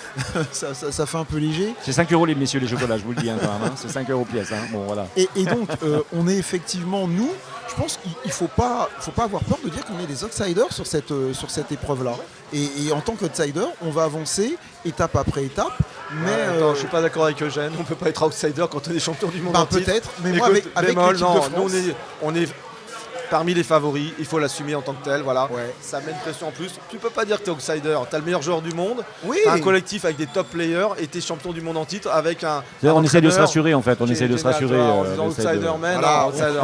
[SPEAKER 5] ça fait un peu léger.
[SPEAKER 1] C'est 5 € les messieurs les chocolats, je vous le dis quand même. C'est 5 € pièce. Bon, voilà.
[SPEAKER 5] Et donc, on est effectivement, nous, je pense qu'il ne faut pas avoir peur de dire qu'on est des outsiders sur cette épreuve-là. Et en tant qu'outsider, on va avancer étape après étape. Mais
[SPEAKER 2] je ne suis pas d'accord avec Eugène, on ne peut pas être outsider quand on est champion du monde.
[SPEAKER 5] Peut-être, mais moi avec l'équipe de France...
[SPEAKER 2] Nous, on est parmi les favoris, il faut l'assumer en tant que tel, voilà. Ça met une pression en plus. Tu peux pas dire que tu es outsider, tu as le meilleur joueur du monde, tu as un collectif avec des top players et tu es champion du monde en titre avec un...
[SPEAKER 1] On essaie de se rassurer en fait, on essaie de se rassurer.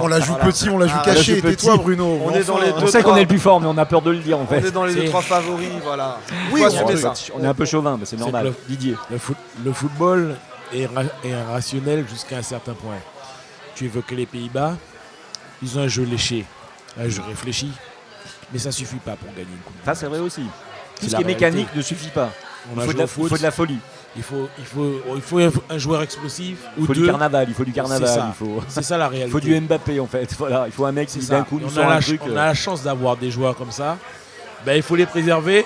[SPEAKER 5] On la joue petit, on la joue caché, tais-toi Bruno.
[SPEAKER 1] On sait qu'on est le plus fort mais on a peur de le dire en fait.
[SPEAKER 2] On est dans les 2-3 favoris, voilà.
[SPEAKER 5] Oui,
[SPEAKER 1] on est un peu chauvin, mais c'est normal. Didier.
[SPEAKER 4] Le football est rationnel jusqu'à un certain point. Tu évoquais les Pays-Bas, ils ont un jeu léché. Un jeu réfléchi, mais ça ne suffit pas pour gagner une coupe.
[SPEAKER 1] Ça, c'est vrai aussi. Tout ce qui est mécanique ne suffit pas. Il faut de la folie.
[SPEAKER 4] Il faut un joueur explosif.
[SPEAKER 1] Il faut du carnaval.
[SPEAKER 4] C'est ça la réalité.
[SPEAKER 1] Il faut du Mbappé en fait. Voilà. Il faut un mec qui d'un coup nous sort un truc.
[SPEAKER 4] On a la chance d'avoir des joueurs comme ça. Il faut les préserver,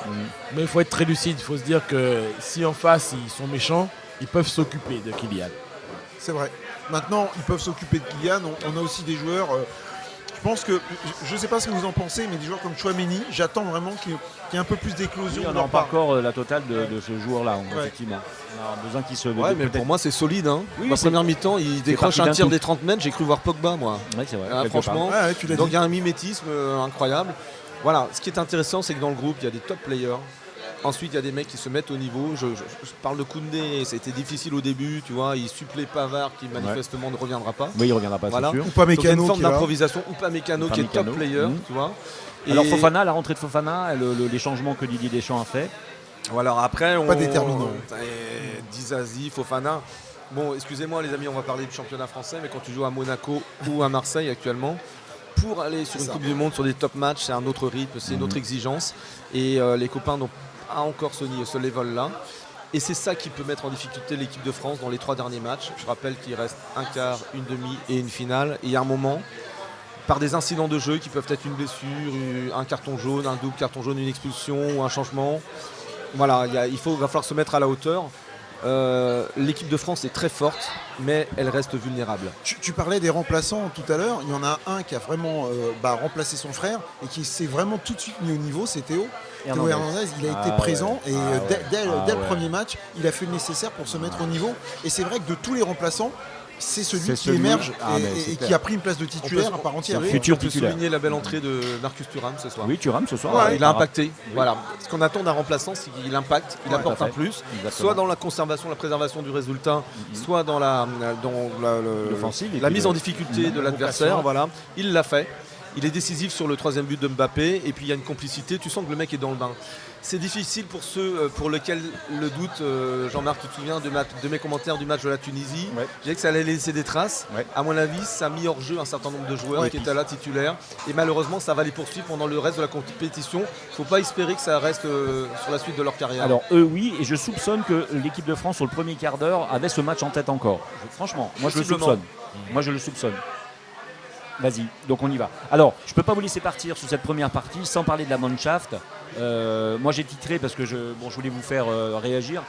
[SPEAKER 4] mais il faut être très lucide. Il faut se dire que si en face ils sont méchants, ils peuvent s'occuper de Kylian.
[SPEAKER 5] C'est vrai. Maintenant, ils peuvent s'occuper de Kylian. On a aussi des joueurs... Je pense que, je ne sais pas ce que vous en pensez, mais des joueurs comme Tchouaméni, j'attends vraiment qu'il y ait un peu plus d'éclosion.
[SPEAKER 1] On n'a pas encore la totale de ce joueur-là, effectivement. On a besoin qu'il se...
[SPEAKER 2] mais pour moi, c'est solide. La première mi-temps, il décroche un tir des 30 mètres. J'ai cru voir Pogba, moi.
[SPEAKER 1] Oui, c'est vrai.
[SPEAKER 2] Franchement, donc il y a un mimétisme incroyable. Voilà, ce qui est intéressant, c'est que dans le groupe, il y a des top players. Ensuite, il y a des mecs qui se mettent au niveau. Je parle de Koundé, c'était difficile au début, tu vois. Il supplée Pavard qui manifestement ne reviendra pas.
[SPEAKER 1] Oui, il ne reviendra pas, c'est sûr.
[SPEAKER 5] Ou pas Mécano.
[SPEAKER 2] Donc, une forme d'improvisation. Ou pas Mécano qui est top player, tu vois.
[SPEAKER 1] Alors Fofana, la rentrée de Fofana, les changements que Didier Deschamps a fait.
[SPEAKER 2] Voilà, après,
[SPEAKER 5] pas déterminant.
[SPEAKER 2] Dizazi, Fofana. Bon, excusez-moi les amis, on va parler du championnat français, mais quand tu joues à Monaco ou à Marseille actuellement, pour aller sur une Coupe du Monde, sur des top matchs, c'est un autre rythme, c'est une autre exigence. Et les copains n'ont pas encore ce level-là. Et c'est ça qui peut mettre en difficulté l'équipe de France dans les 3 derniers matchs. Je rappelle qu'il reste un quart, une demi et une finale. Et il y a un moment, par des incidents de jeu qui peuvent être une blessure, un carton jaune, un double carton jaune, une expulsion ou un changement. Voilà, va falloir se mettre à la hauteur. L'équipe de France est très forte, mais elle reste vulnérable.
[SPEAKER 5] Tu parlais des remplaçants tout à l'heure. Il y en a un qui a vraiment remplacé son frère et qui s'est vraiment tout de suite mis au niveau, c'est Théo. Théo Hernandez, il a été présent et dès le premier match, il a fait le nécessaire pour se mettre au niveau. Et c'est vrai que de tous les remplaçants, c'est celui qui émerge et qui a pris une place de titulaire à part entière.
[SPEAKER 2] On peut souligner la belle entrée de Marcus Thuram ce soir.
[SPEAKER 1] Oui, Thuram ce soir.
[SPEAKER 2] Il a impacté. Voilà. Ce qu'on attend d'un remplaçant, c'est qu'il impacte, il apporte un plus, soit dans la conservation, la préservation du résultat, soit dans la mise en difficulté de l'adversaire. Voilà. Il l'a fait. Il est décisif sur le 3e but de Mbappé et puis il y a une complicité, tu sens que le mec est dans le bain. C'est difficile pour ceux pour lesquels le doute, Jean-Marc, tu te souviens de mes commentaires du match de la Tunisie.
[SPEAKER 1] Ouais.
[SPEAKER 2] Je disais que ça allait laisser des traces.
[SPEAKER 1] Ouais.
[SPEAKER 2] À mon avis, ça a mis hors jeu un certain nombre de joueurs qui étaient là titulaires. Et malheureusement, ça va les poursuivre pendant le reste de la compétition. Il ne faut pas espérer que ça reste sur la suite de leur carrière.
[SPEAKER 1] Alors eux oui, et je soupçonne que l'équipe de France sur le premier quart d'heure avait ce match en tête encore. Franchement, moi je le soupçonne. Moi je le soupçonne. Vas-y, donc on y va. Alors, je ne peux pas vous laisser partir sur cette première partie sans parler de la Mannschaft. Moi j'ai titré parce que je voulais vous faire réagir.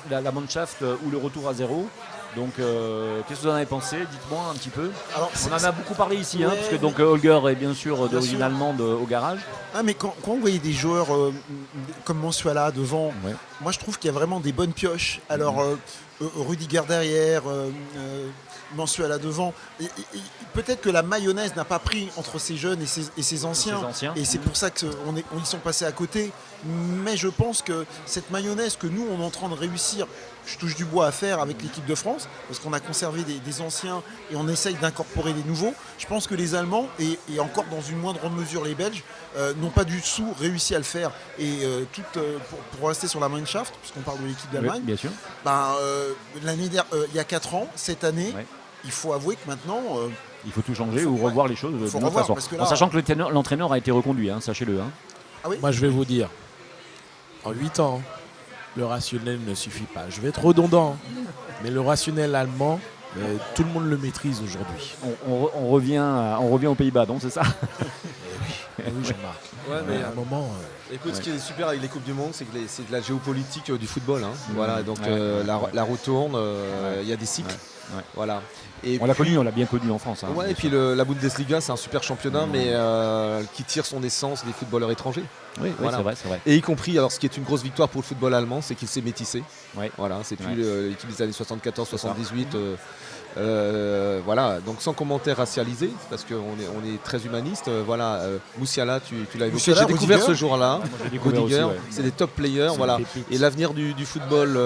[SPEAKER 1] La Mannschaft ou le retour à zéro. Donc, qu'est-ce que vous en avez pensé? Dites-moi un petit peu.
[SPEAKER 5] Alors,
[SPEAKER 1] on en a beaucoup parlé ici,
[SPEAKER 5] ouais,
[SPEAKER 1] parce que donc Holger est bien sûr d'origine allemande au garage.
[SPEAKER 5] Ah, mais quand on voyait des joueurs comme Mansuala devant, moi je trouve qu'il y a vraiment des bonnes pioches. Alors, Rudiger derrière, Mansuala devant. Et peut-être que la mayonnaise n'a pas pris entre ces jeunes et ces anciens. Et c'est pour ça qu'ils sont passés à côté. Mais je pense que cette mayonnaise que nous, on est en train de réussir, je touche du bois à faire avec l'équipe de France, parce qu'on a conservé des anciens et on essaye d'incorporer des nouveaux. Je pense que les Allemands, et encore dans une moindre mesure les Belges, n'ont pas du tout réussi à le faire. Et pour rester sur la Mannschaft, puisqu'on parle de l'équipe d'Allemagne,
[SPEAKER 1] bien sûr.
[SPEAKER 5] Il y a 4 ans, cette année, il faut avouer que maintenant...
[SPEAKER 1] il faut tout changer ou revoir les choses de toute façon.
[SPEAKER 5] Là,
[SPEAKER 1] en sachant que l'entraîneur a été reconduit, sachez-le.
[SPEAKER 5] Ah oui.
[SPEAKER 4] Moi, je vais vous dire, en 8 ans, le rationnel ne suffit pas. Je vais être redondant, mais le rationnel allemand, tout le monde le maîtrise aujourd'hui.
[SPEAKER 1] On revient aux Pays-Bas, donc c'est ça?
[SPEAKER 4] Oui, Jean-Marc.
[SPEAKER 2] Ouais, mais
[SPEAKER 4] à un moment.
[SPEAKER 2] Écoute, ce qui est super avec les Coupes du Monde, c'est que c'est de la géopolitique du football. Voilà, donc la roue tourne, il y a des cycles. Voilà. Et
[SPEAKER 1] on l'a bien connu en France.
[SPEAKER 2] Et puis la Bundesliga, c'est un super championnat, mais qui tire son essence des footballeurs étrangers.
[SPEAKER 1] Oui, voilà. C'est vrai.
[SPEAKER 2] Et y compris, alors ce qui est une grosse victoire pour le football allemand, c'est qu'il s'est métissé. Voilà, c'est plus l'équipe des années 74-78. Voilà, donc sans commentaire racialisé, parce qu'on est très humaniste. Moussiala, tu l'as évoqué. J'ai découvert ce jour-là. Rudiger, c'est des top players. Voilà. Et l'avenir du football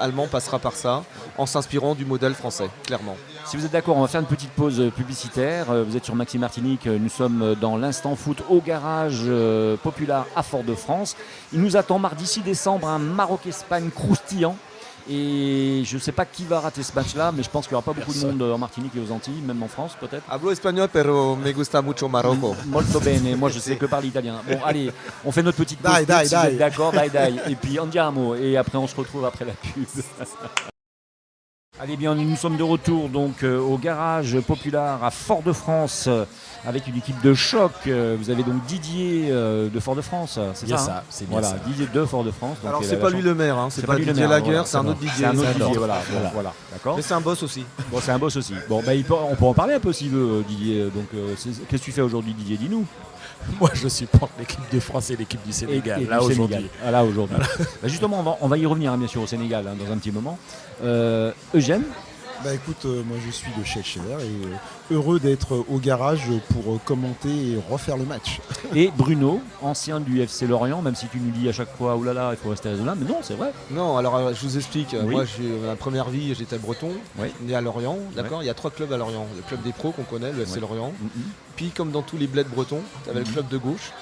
[SPEAKER 2] allemand passera par ça, en s'inspirant du modèle français, clairement.
[SPEAKER 1] Si vous êtes d'accord, on va faire une petite pause publicitaire. Vous êtes sur Maxi Martinique. Nous sommes dans l'instant foot au garage Populaire à Fort-de-France. Il nous attend mardi 6 décembre un Maroc-Espagne croustillant. Et je ne sais pas qui va rater ce match-là, mais je pense qu'il n'y aura pas beaucoup de monde en Martinique et aux Antilles, même en France peut-être.
[SPEAKER 2] Hablo espagnol, pero me gusta mucho Marocco.
[SPEAKER 1] Molto bene, moi je sais que parler italien. Bon, allez, on fait notre petite pause. Si vous êtes d'accord, dai. Et puis andiamo. Et après, on se retrouve après la pub. Allez bien, nous sommes de retour donc au garage Populaire à Fort-de-France avec une équipe de choc. Vous avez donc Didier de Fort-de-France, c'est
[SPEAKER 4] bien
[SPEAKER 1] ça,
[SPEAKER 4] c'est bien ça.
[SPEAKER 1] Didier de Fort-de-France.
[SPEAKER 2] Alors c'est pas lui le maire, c'est pas Didier Laguerre, c'est un autre Didier.
[SPEAKER 1] C'est un autre Didier, voilà, d'accord.
[SPEAKER 2] Mais c'est un boss aussi.
[SPEAKER 1] Bon, c'est un boss aussi. Bon, on peut en parler un peu s'il veut, Didier. Donc, qu'est-ce que tu fais aujourd'hui, Didier? Dis-nous.
[SPEAKER 4] Moi, je supporte l'équipe de France et l'équipe du Sénégal. Là aujourd'hui.
[SPEAKER 1] Justement, on va y revenir bien sûr au Sénégal dans un petit moment. Eugène.
[SPEAKER 5] Écoute, moi je suis de Cheshire et heureux d'être au garage pour commenter et refaire le match.
[SPEAKER 1] Et Bruno, ancien du FC Lorient, même si tu nous dis à chaque fois oh là là, il faut rester raisonnable, mais non, c'est vrai.
[SPEAKER 2] Non, alors je vous explique.
[SPEAKER 1] Oui.
[SPEAKER 2] Moi, ma première vie, j'étais breton, né à Lorient. D'accord. Il y a 3 clubs à Lorient. Le club des pros qu'on connaît, le FC Lorient. Puis, comme dans tous les bleds bretons, tu avais le club de gauche.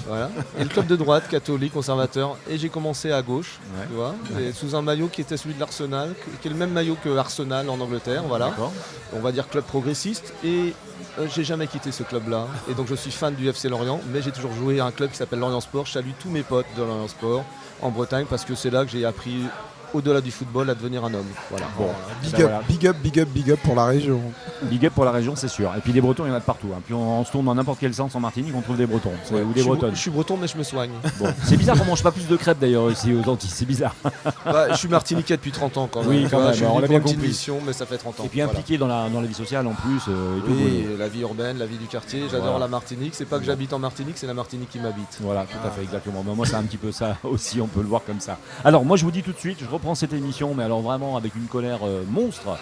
[SPEAKER 2] Voilà. Et le club de droite, catholique, conservateur. Et j'ai commencé à gauche, tu vois, et sous un maillot qui était celui de l'Arsenal, qui est le même maillot que Arsenal en Angleterre. Voilà. On va dire club progressiste. Et j'ai jamais quitté ce club-là. Et donc je suis fan du FC Lorient, mais j'ai toujours joué à un club qui s'appelle Lorient Sport. Je salue tous mes potes de Lorient Sport en Bretagne parce que c'est là que j'ai appris, au-delà du football, à devenir un homme. Voilà.
[SPEAKER 1] Bon,
[SPEAKER 5] big up pour la région.
[SPEAKER 1] Big up pour la région, c'est sûr. Et puis des Bretons, il y en a de partout. Puis on se tourne dans n'importe quel sens en Martinique, on trouve des Bretons ou des Bretonnes.
[SPEAKER 2] Je suis breton, mais je me soigne.
[SPEAKER 1] Bon. C'est bizarre qu'on mange pas plus de crêpes d'ailleurs ici aux Antilles. C'est bizarre.
[SPEAKER 2] Je suis martiniquais depuis 30 ans quand même.
[SPEAKER 1] Oui, quand même.
[SPEAKER 2] On l'a bien
[SPEAKER 1] compris.
[SPEAKER 2] Mais ça fait 30 ans.
[SPEAKER 1] Et puis impliqué dans la vie sociale en plus.
[SPEAKER 2] La vie urbaine, la vie du quartier. J'adore la Martinique. C'est pas que j'habite en Martinique, c'est la Martinique qui m'habite.
[SPEAKER 1] Voilà, tout à fait, exactement. Moi, c'est un petit peu ça aussi, on peut le voir comme ça. Alors, moi, je vous dis tout de suite, je reprends cette émission, mais alors vraiment avec une colère monstre.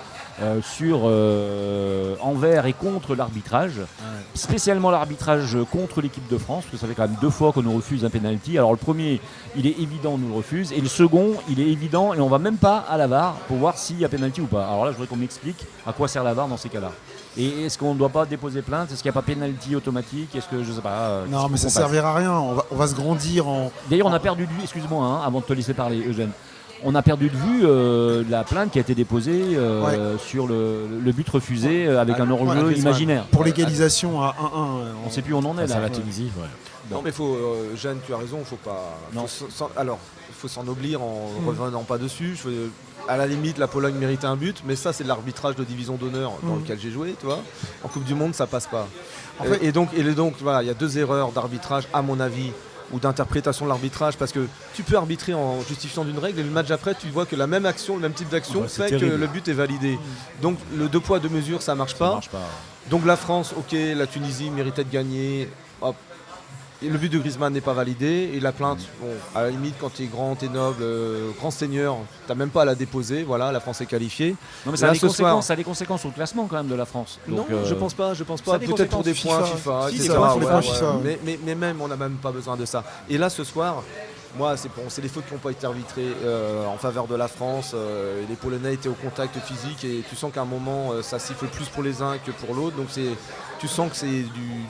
[SPEAKER 1] envers et contre l'arbitrage, spécialement l'arbitrage contre l'équipe de France, parce que ça fait quand même 2 fois qu'on nous refuse un penalty. Alors le premier, il est évident, on nous le refuse, et le second, il est évident, et on va même pas à la VAR pour voir s'il y a penalty ou pas. Alors là, je voudrais qu'on m'explique à quoi sert la VAR dans ces cas-là. Et est-ce qu'on ne doit pas déposer plainte? Est-ce qu'il n'y a pas pénalty automatique? Est-ce que je sais pas?
[SPEAKER 5] Non, mais ça ne servira à rien. On va se grandir en.
[SPEAKER 1] D'ailleurs, on a perdu de vue, excuse-moi, avant de te laisser parler, Eugène. On a perdu de vue la plainte qui a été déposée sur le but refusé avec un hors-jeu imaginaire.
[SPEAKER 5] Pour l'égalisation à 1-1.
[SPEAKER 1] On ne sait plus où on en est là.
[SPEAKER 4] À la Tunisie,
[SPEAKER 2] Non, mais Jeanne, tu as raison, faut pas. Il faut s'ennoblir en revenant pas dessus. À la limite, la Pologne méritait un but, mais ça, c'est de l'arbitrage de division d'honneur dans lequel j'ai joué, tu vois. En Coupe du Monde, ça passe pas. Et donc, voilà, il y a 2 erreurs d'arbitrage, à mon avis, ou d'interprétation de l'arbitrage, parce que tu peux arbitrer en justifiant d'une règle, et le match après, tu vois que la même action, le même type d'action fait que le but est validé. Donc, le 2 poids, 2 mesures, ça marche pas. Donc, la France, ok, la Tunisie méritait de gagner. Hop. Et le but de Griezmann n'est pas validé, et la plainte, bon, à la limite, quand tu es grand, tu es noble, grand seigneur, tu n'as même pas à la déposer, voilà, la France est qualifiée.
[SPEAKER 1] Non, mais ça a des conséquences sur le classement quand même de la France. Donc,
[SPEAKER 2] non, je pense pas, peut-être pour des points FIFA, etc. Mais même, on n'a même pas besoin de ça. Et là, ce soir, moi, c'est les fautes qui n'ont pas été arbitrées en faveur de la France. Les Polonais étaient au contact physique, et tu sens qu'à un moment, ça siffle plus pour les uns que pour l'autre. Donc tu sens que c'est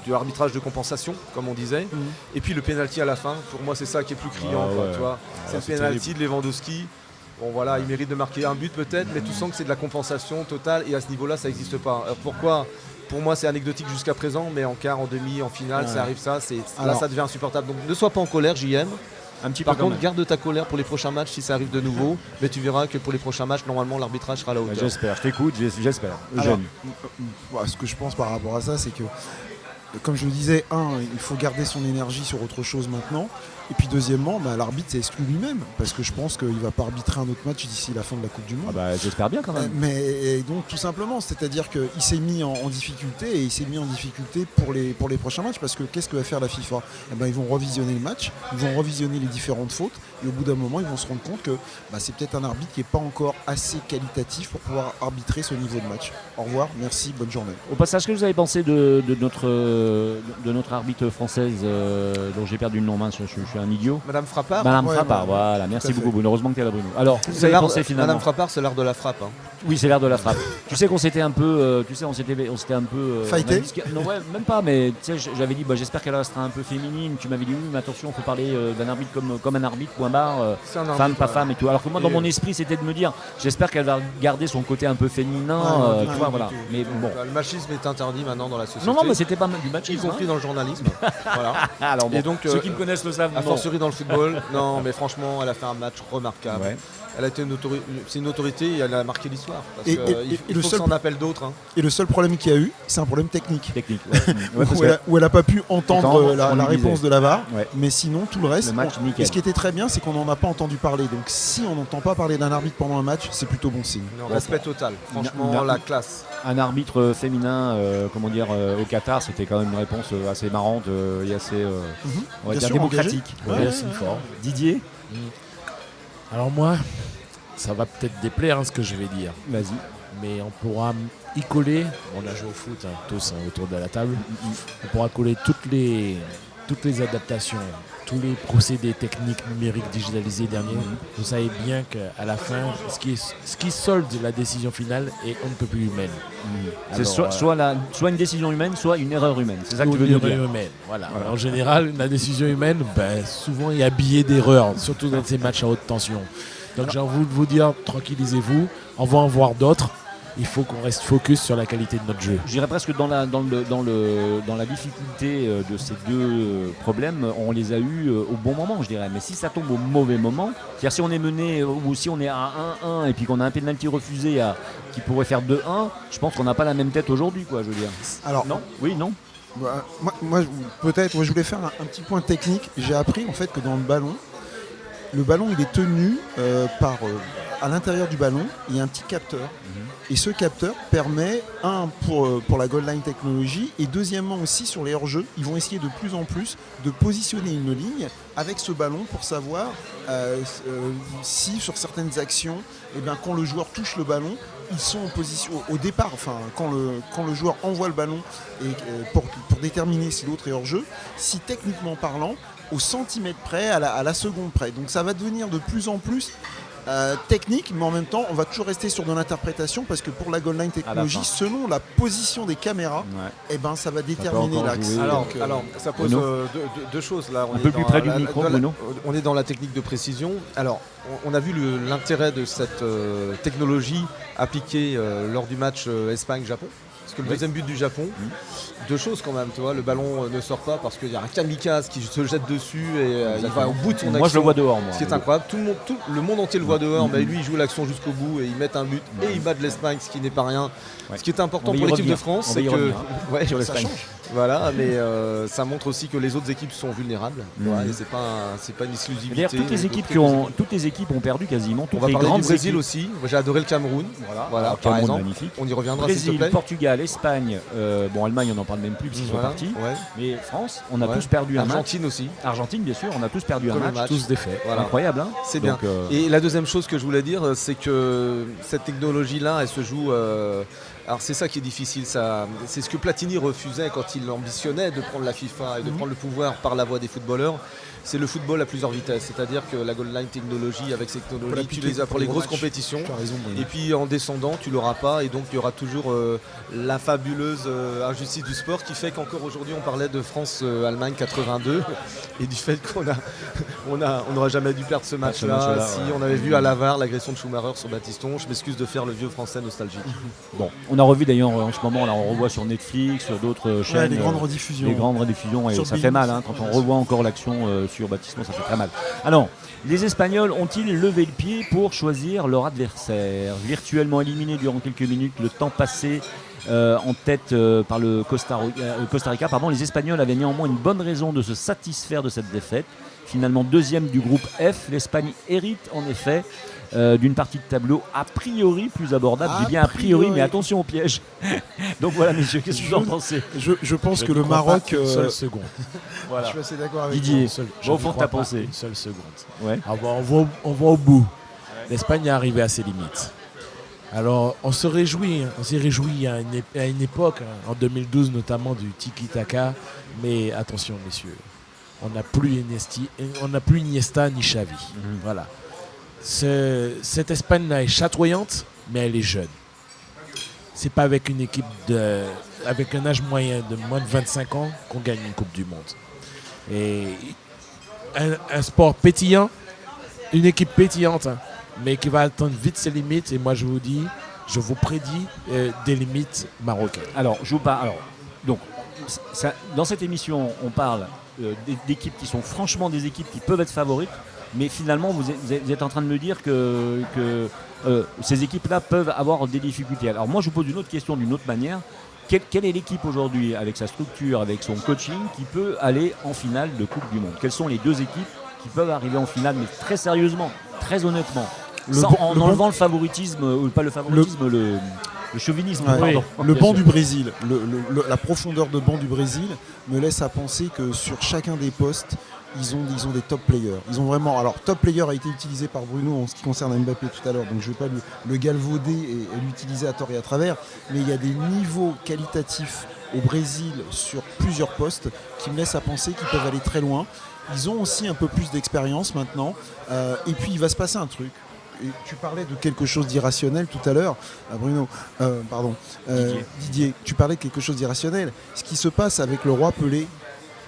[SPEAKER 2] du arbitrage de compensation, comme on disait. Et puis le pénalty à la fin, pour moi, c'est ça qui est plus criant. Tu vois. C'est le pénalty de Lewandowski. Bon voilà, il mérite de marquer un but peut-être, mais tu sens que c'est de la compensation totale, et à ce niveau-là, ça n'existe pas. Alors pourquoi ? Pour moi, c'est anecdotique jusqu'à présent, mais en quart, en demi, en finale, ça arrive ça. Là, ça devient insupportable. Donc ne sois pas en colère, JM. Par contre, garde ta colère pour les prochains matchs si ça arrive de nouveau, mais tu verras que pour les prochains matchs, normalement, l'arbitrage sera à la hauteur.
[SPEAKER 1] J'espère, je t'écoute, j'espère.
[SPEAKER 5] Alors, ce que je pense par rapport à ça, c'est que, comme je le disais, il faut garder son énergie sur autre chose maintenant. Et puis deuxièmement, l'arbitre s'est exclu lui-même, parce que je pense qu'il ne va pas arbitrer un autre match d'ici la fin de la Coupe du Monde.
[SPEAKER 1] J'espère bien quand même.
[SPEAKER 5] Mais donc tout simplement, c'est-à-dire qu'il s'est mis en difficulté, et il s'est mis en difficulté pour les prochains matchs, parce que qu'est-ce que va faire la FIFA ? Ils vont revisionner le match, ils vont revisionner les différentes fautes, et au bout d'un moment, ils vont se rendre compte que c'est peut-être un arbitre qui n'est pas encore assez qualitatif pour pouvoir arbitrer ce niveau de match. Au revoir, merci, bonne journée.
[SPEAKER 1] Au passage, qu'est-ce que vous avez pensé de notre arbitre française dont j'ai perdu le nom, je suis un idiot.
[SPEAKER 2] Madame Frappard.
[SPEAKER 1] Voilà, merci beaucoup Bruno, heureusement que tu es là Bruno. Alors, vous avez pensé finalement.
[SPEAKER 2] Madame Frappard, c'est l'art de la frappe.
[SPEAKER 1] Oui, c'est l'art de la frappe. Tu sais qu'on s'était un peu, on s'était un peu
[SPEAKER 5] fighté.
[SPEAKER 1] Non, même pas, mais tu sais, j'avais dit, j'espère qu'elle restera un peu féminine. Tu m'avais dit oui, mais attention, faut parler d'un arbitre comme un arbitre, point barre, femme, pas femme et tout. Alors que moi, dans mon esprit, c'était de me dire, j'espère qu'elle va garder son côté un peu féminin, tu vois, voilà. Mais bon.
[SPEAKER 2] Le machisme est interdit maintenant dans la société.
[SPEAKER 1] Non, mais c'était pas du machisme.
[SPEAKER 2] Y compris dans le journalisme. Voilà.
[SPEAKER 1] Alors bon,
[SPEAKER 2] et donc,
[SPEAKER 1] ceux qui me connaissent le savent.
[SPEAKER 2] A fortiori dans le football. Non, mais franchement, elle a fait un match remarquable. Ouais. Elle a été c'est une autorité, et elle a marqué l'histoire. Il faut que ça en appelle d'autres.
[SPEAKER 5] Et le seul problème qu'il y a eu, c'est un problème technique.
[SPEAKER 1] Ouais,
[SPEAKER 5] où elle n'a pas pu entendre la réponse de la VAR.
[SPEAKER 1] Ouais.
[SPEAKER 5] Mais sinon, tout le reste.
[SPEAKER 1] Et
[SPEAKER 5] ce qui était très bien, c'est qu'on n'en a pas entendu parler. Donc si on n'entend pas parler d'un arbitre pendant un match, c'est plutôt bon signe.
[SPEAKER 2] Respect total. Franchement, la classe.
[SPEAKER 1] Un arbitre féminin, au Qatar, c'était quand même une réponse assez marrante et assez on va dire démocratique.
[SPEAKER 4] Merci fort.
[SPEAKER 1] Didier.
[SPEAKER 4] Alors moi, ça va peut-être déplaire ce que je vais dire.
[SPEAKER 1] Vas-y.
[SPEAKER 4] Mais on pourra y coller, on a joué au foot tous autour de la table, on pourra coller toutes les adaptations, tous les procédés techniques numériques digitalisés derniers. Vous savez bien qu'à la fin, ce qui solde la décision finale est on ne peut plus humaine.
[SPEAKER 1] C'est soit une décision humaine, soit une erreur humaine. C'est ça que tu veux dire.
[SPEAKER 4] Humaine. Voilà. En général, la décision humaine, souvent il y a billet d'erreur, surtout dans ces matchs à haute tension. Donc j'ai envie de vous dire, tranquillisez-vous, on va en voir d'autres. Il faut qu'on reste focus sur la qualité de notre jeu.
[SPEAKER 1] Je dirais presque dans la difficulté de ces deux problèmes, on les a eus au bon moment, je dirais. Mais si ça tombe au mauvais moment, c'est-à-dire si on est mené ou si on est à 1-1 et puis qu'on a un pénalty refusé qui pourrait faire 2-1, je pense qu'on n'a pas la même tête aujourd'hui, quoi, je veux dire. Alors, non ? Oui, non ?
[SPEAKER 5] Moi, peut-être, je voulais faire un petit point technique. J'ai appris en fait que dans le ballon, il est tenu à l'intérieur du ballon, il y a un petit capteur. Et ce capteur permet, pour la Goal Line technologie, et deuxièmement aussi sur les hors-jeux, ils vont essayer de plus en plus de positionner une ligne avec ce ballon pour savoir si sur certaines actions, quand le joueur touche le ballon, ils sont en position au départ, enfin quand le joueur envoie le ballon et pour déterminer si l'autre est hors jeu, si techniquement parlant, au centimètre près, à la seconde près. Donc ça va devenir de plus en plus technique, mais en même temps, on va toujours rester sur de l'interprétation parce que pour la goal line technologie, selon la position des caméras, ça va déterminer l'axe.
[SPEAKER 2] Alors, ça pose deux choses là.
[SPEAKER 1] Un peu plus près du micro, Bruno.
[SPEAKER 2] On est dans la technique de précision. Alors, on a vu l'intérêt de cette technologie appliquée lors du match Espagne-Japon. Parce que le deuxième but du Japon, deux choses quand même, tu vois, le ballon ne sort pas parce qu'il y a un kamikaze qui se jette dessus et il va au bout de son action.
[SPEAKER 1] Moi je le vois dehors, moi.
[SPEAKER 2] Ce qui est incroyable, tout le monde entier le voit dehors, mais lui il joue l'action jusqu'au bout et il met un but et il bat de l'Espagne, ce qui n'est pas rien. Ce qui est important pour l'équipe de France, c'est que
[SPEAKER 1] ça change.
[SPEAKER 2] Voilà, mais ça montre aussi que les autres équipes sont vulnérables. Et c'est pas une exclusivité.
[SPEAKER 1] D'ailleurs, toutes les équipes ont perdu quasiment.
[SPEAKER 2] On va parler du Brésil aussi. J'ai adoré le Cameroun. Voilà, par exemple. Magnifique. On y reviendra s'il te
[SPEAKER 1] Brésil,
[SPEAKER 2] plaît.
[SPEAKER 1] Portugal, Espagne. Allemagne, on n'en parle même plus parce qu'ils sont partis. Mais France, on a tous perdu un match.
[SPEAKER 2] Argentine aussi.
[SPEAKER 1] Argentine, bien sûr, on a tous perdu un match.
[SPEAKER 2] Tous défaits.
[SPEAKER 1] Voilà. Incroyable, hein.
[SPEAKER 2] C'est bien. Et la deuxième chose que je voulais dire, c'est que cette technologie-là, elle se joue. Alors c'est ça qui est difficile, c'est ce que Platini refusait quand il ambitionnait de prendre la FIFA et de prendre le pouvoir par la voie des footballeurs. C'est le football à plusieurs vitesses, c'est-à-dire que la goal line technologie, avec ces technologies, tu les as pour les grosses compétitions. Et puis en descendant, tu l'auras pas, et donc il y aura toujours la fabuleuse injustice du sport qui fait qu'encore aujourd'hui on parlait de France-Allemagne 82 et du fait qu'on n'aurait jamais dû perdre ce match-là. Si on avait vu à la VAR l'agression de Schumacher sur Batiston, je m'excuse de faire le vieux français nostalgique.
[SPEAKER 1] Bon, on a revu d'ailleurs en ce moment, là, on revoit sur Netflix, sur d'autres chaînes.
[SPEAKER 5] Les grandes rediffusions.
[SPEAKER 1] Les grandes rediffusions, et ça fait mal quand on revoit encore l'action sur Batiston, ça fait très mal. Alors, les Espagnols ont-ils levé le pied pour choisir leur adversaire? Virtuellement éliminé durant quelques minutes, le temps passé en tête par le Costa Rica, les Espagnols avaient néanmoins une bonne raison de se satisfaire de cette défaite. Finalement deuxième du groupe F, l'Espagne hérite en effet d'une partie de tableau a priori plus abordable. J'ai bien a priori, mais attention au piège. Donc voilà, messieurs, qu'est-ce que vous en pensez?
[SPEAKER 5] Je pense que le Maroc...
[SPEAKER 4] Une seule seconde.
[SPEAKER 5] Voilà. Je suis assez d'accord avec
[SPEAKER 1] Didier,
[SPEAKER 4] au
[SPEAKER 1] fond de ta pensée.
[SPEAKER 4] Une seule seconde.
[SPEAKER 1] Ouais.
[SPEAKER 4] On va au bout. L'Espagne est arrivée à ses limites. Alors, on s'est réjoui à une époque, en 2012 notamment, du tiki-taka. Mais attention, messieurs, on n'a plus Iniesta ni Xavi. Voilà. Cette Espagne-là est chatoyante, mais elle est jeune. C'est pas avec une équipe avec un âge moyen de moins de 25 ans qu'on gagne une Coupe du Monde. Et un sport pétillant, une équipe pétillante, mais qui va atteindre vite ses limites. Et moi, je vous prédis des limites marocaines.
[SPEAKER 1] Alors, dans cette émission, on parle d'équipes qui sont franchement des équipes qui peuvent être favorites. Mais finalement, vous êtes en train de me dire que ces équipes-là peuvent avoir des difficultés. Alors moi, je vous pose une autre question d'une autre manière. Quelle est l'équipe aujourd'hui, avec sa structure, avec son coaching, qui peut aller en finale de Coupe du Monde? Quelles sont les deux équipes qui peuvent arriver en finale, mais très sérieusement, très honnêtement, en enlevant le favoritisme, pas le favoritisme, le chauvinisme.
[SPEAKER 5] Ouais, le banc du Brésil, la profondeur de banc du Brésil me laisse à penser que sur chacun des postes, ils ont des top players. Ils ont vraiment. Alors, top player a été utilisé par Bruno en ce qui concerne Mbappé tout à l'heure, donc je ne vais pas le galvauder et l'utiliser à tort et à travers, mais il y a des niveaux qualitatifs au Brésil sur plusieurs postes qui me laissent à penser qu'ils peuvent aller très loin. Ils ont aussi un peu plus d'expérience maintenant, et puis il va se passer un truc. Et tu parlais de quelque chose d'irrationnel tout à l'heure, Bruno, Didier, tu parlais de quelque chose d'irrationnel. Ce qui se passe avec le roi Pelé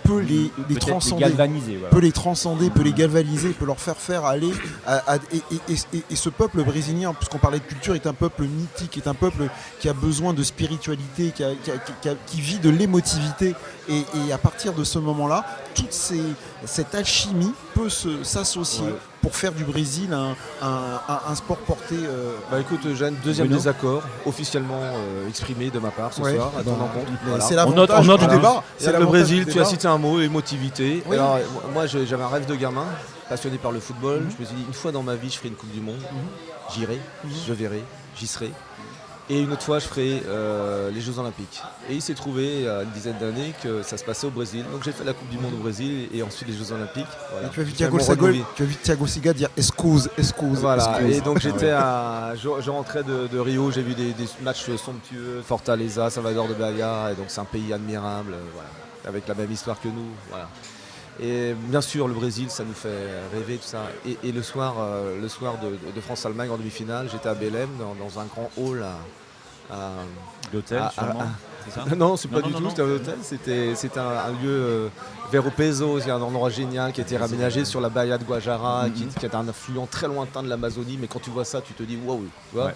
[SPEAKER 5] peut les transcender, peut les transcender, peut les galvaniser, peut leur faire aller et ce peuple brésilien, puisqu'on parlait de culture, est un peuple mythique, est un peuple qui a besoin de spiritualité, qui vit de l'émotivité, et à partir de ce moment-là, cette alchimie peut s'associer pour faire du Brésil un sport porté.
[SPEAKER 2] Écoute, j'ai un deuxième désaccord officiellement exprimé de ma part ce soir à ton encontre.
[SPEAKER 5] Voilà. C'est l'avantage du débat.
[SPEAKER 2] C'est le Brésil, tu as cité un mot, émotivité. Oui. Alors, moi, j'avais un rêve de gamin, passionné par le football. Je me suis dit, une fois dans ma vie, je ferai une Coupe du Monde. J'irai, je verrai, j'y serai. Et une autre fois, je ferai les Jeux Olympiques. Et il s'est trouvé, il y a une dizaine d'années, que ça se passait au Brésil. Donc j'ai fait la Coupe du Monde au Brésil et ensuite les Jeux Olympiques. Voilà.
[SPEAKER 5] Et tu as vu Thiago Siga dire excuse.
[SPEAKER 2] Voilà.
[SPEAKER 5] excuse.
[SPEAKER 2] Et donc je rentrais de Rio, j'ai vu des matchs somptueux, Fortaleza, Salvador de Bahia. Et donc c'est un pays admirable, voilà, avec la même histoire que nous. Voilà. Et bien sûr, le Brésil, ça nous fait rêver, tout ça. Et le soir de France-Allemagne en demi-finale, j'étais à Belém, dans un grand hall
[SPEAKER 1] L'hôtel, sûrement. C'est ça ?
[SPEAKER 2] Non, c'est pas du tout, c'était un hôtel. C'était un lieu vers au Peso, c'est un endroit génial qui a été réaménagé sur la Bahia de Guajara, qui est un affluent très lointain de l'Amazonie. Mais quand tu vois ça, tu te dis waouh. Tu vois,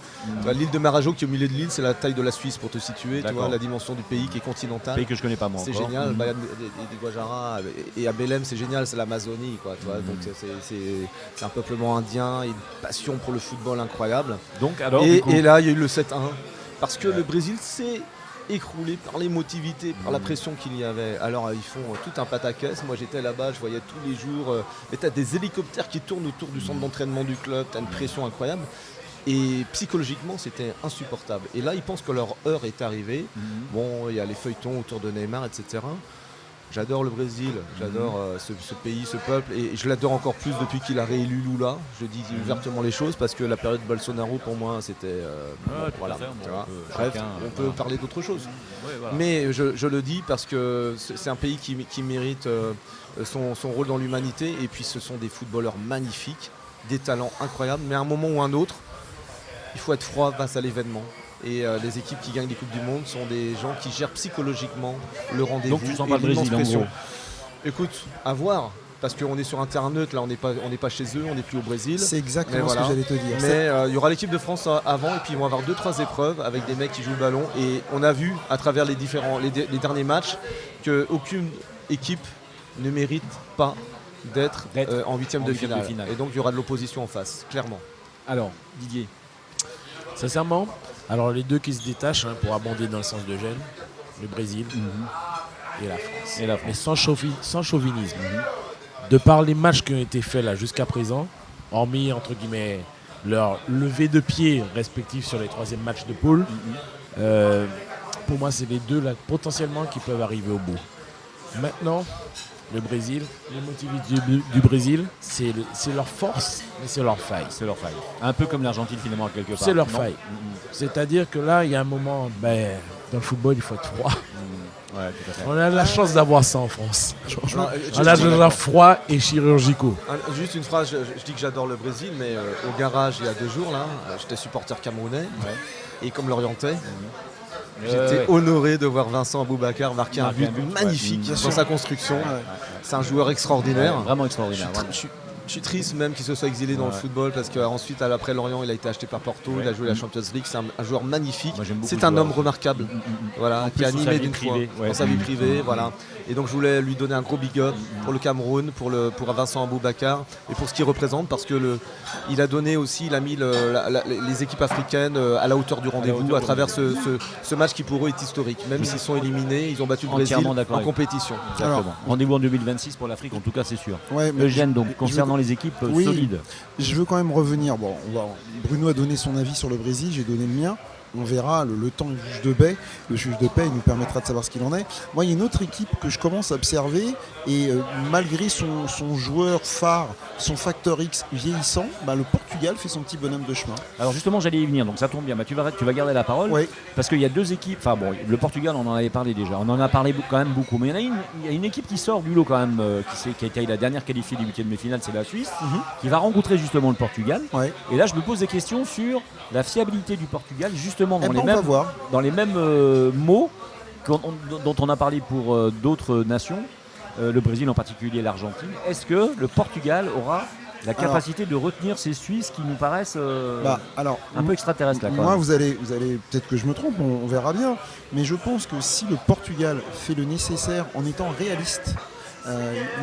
[SPEAKER 2] l'île de Marajo qui est au milieu de l'île, c'est la taille de la Suisse pour te situer. Tu vois la dimension du pays qui est continental.
[SPEAKER 1] Pays que je connais pas moi.
[SPEAKER 2] C'est génial, Bahia de Guajara et à Belém, c'est génial, c'est l'Amazonie, quoi. Tu vois, donc c'est un peuplement indien et une passion pour le football incroyable.
[SPEAKER 1] Donc alors.
[SPEAKER 2] Et là, il y a eu le 7-1 parce que le Brésil s'est écroulé par l'émotivité, par la pression qu'il y avait. Alors ils font tout un pataquès. Moi j'étais là-bas, je voyais tous les jours. Mais t'as des hélicoptères qui tournent autour du centre d'entraînement du club. T'as une pression incroyable. Et psychologiquement c'était insupportable. Et là ils pensent que leur heure est arrivée. Bon, il y a les feuilletons autour de Neymar, etc. J'adore le Brésil, j'adore ce pays, ce peuple, et je l'adore encore plus depuis qu'il a réélu Lula. Je dis ouvertement les choses parce que la période Bolsonaro pour moi c'était voilà. Bref, on peut parler d'autre chose. Voilà. Mais je le dis parce que c'est un pays qui mérite son rôle dans l'humanité, et puis ce sont des footballeurs magnifiques, des talents incroyables, mais à un moment ou un autre, il faut être froid face à l'événement. Et les équipes qui gagnent les Coupes du Monde sont des gens qui gèrent psychologiquement le rendez-vous.
[SPEAKER 1] Donc tu sens pas le Brésil en gros.
[SPEAKER 2] Écoute, à voir, parce qu'on est sur un terrain neutre, là on n'est pas chez eux, on n'est plus au Brésil.
[SPEAKER 5] C'est exactement ce que j'allais te dire.
[SPEAKER 2] Mais il y aura l'équipe de France avant, et puis ils vont avoir 2-3 épreuves avec des mecs qui jouent le ballon. Et on a vu à travers les derniers matchs qu'aucune équipe ne mérite pas d'être en huitième de finale. Et donc il y aura de l'opposition en face, clairement.
[SPEAKER 1] Alors, Didier.
[SPEAKER 4] Sincèrement, alors les deux qui se détachent pour abonder dans le sens de Gênes, le Brésil et la France. Mais sans chauvinisme. De par les matchs qui ont été faits là jusqu'à présent, hormis entre guillemets leur levée de pied respectif sur les troisièmes matchs de poule, pour moi c'est les deux là potentiellement qui peuvent arriver au bout. Maintenant, le Brésil, l'émotivité du Brésil, c'est leur force, mais c'est leur faille.
[SPEAKER 1] C'est leur faille. Un peu comme l'Argentine finalement quelque part.
[SPEAKER 4] C'est leur faille. C'est-à-dire que là, il y a un moment, dans le football, il faut être froid.
[SPEAKER 1] Ouais, tout à fait.
[SPEAKER 4] On a la chance d'avoir ça en France. On a déjà froid et chirurgicaux.
[SPEAKER 2] Juste une phrase, je dis que j'adore le Brésil, mais au garage il y a 2 jours, là, j'étais supporter camerounais, et comme l'Orientais, j'étais honoré de voir Vincent Aboubakar marquer un but magnifique dans sa construction. C'est un joueur extraordinaire.
[SPEAKER 1] Vraiment extraordinaire.
[SPEAKER 2] Je suis triste même qu'il se soit exilé dans le football, parce qu'ensuite, après Lorient, il a été acheté par Porto, il a joué la Champions League. C'est un joueur magnifique. C'est un homme remarquable, voilà, qui est animé d'une foi dans sa vie privée. Voilà. Et donc je voulais lui donner un gros big up pour le Cameroun, pour Vincent Aboubakar, et pour ce qu'il représente, parce que il a donné aussi, il a mis les équipes africaines à la hauteur du rendez-vous à travers ce match qui pour eux est historique. Même s'ils sont éliminés, ils ont battu le Brésil en compétition.
[SPEAKER 1] Exactement. Rendez-vous en 2026 pour l'Afrique, en tout cas c'est sûr.
[SPEAKER 5] Ouais,
[SPEAKER 1] Eugène, donc concernant les équipes solides.
[SPEAKER 5] Je veux quand même revenir. Bruno a donné son avis sur le Brésil, j'ai donné le mien. On verra le temps du juge de paix. Le juge de paix nous permettra de savoir ce qu'il en est. Moi, il y a une autre équipe que je commence à observer, et malgré son joueur phare, son facteur X vieillissant, le Portugal fait son petit bonhomme de chemin.
[SPEAKER 1] Alors justement, j'allais y venir, donc ça tombe bien. Tu vas garder la parole, parce qu'il y a 2 équipes. Enfin bon, le Portugal, on en avait parlé déjà. On en a parlé quand même beaucoup. Mais il y a une équipe qui sort du lot quand même, qui a été la dernière qualifiée des 8e de finale, c'est la Suisse, qui va rencontrer justement le Portugal. Et là, je me pose des questions sur la fiabilité du Portugal, justement dans les mêmes mots dont on a parlé pour d'autres nations, le Brésil en particulier, l'Argentine. Est-ce que le Portugal aura la capacité de retenir ces Suisses qui nous paraissent un peu extraterrestres là, quand
[SPEAKER 5] moi,
[SPEAKER 1] même.
[SPEAKER 5] vous allez peut-être que je me trompe, on verra bien, mais je pense que si le Portugal fait le nécessaire en étant réaliste,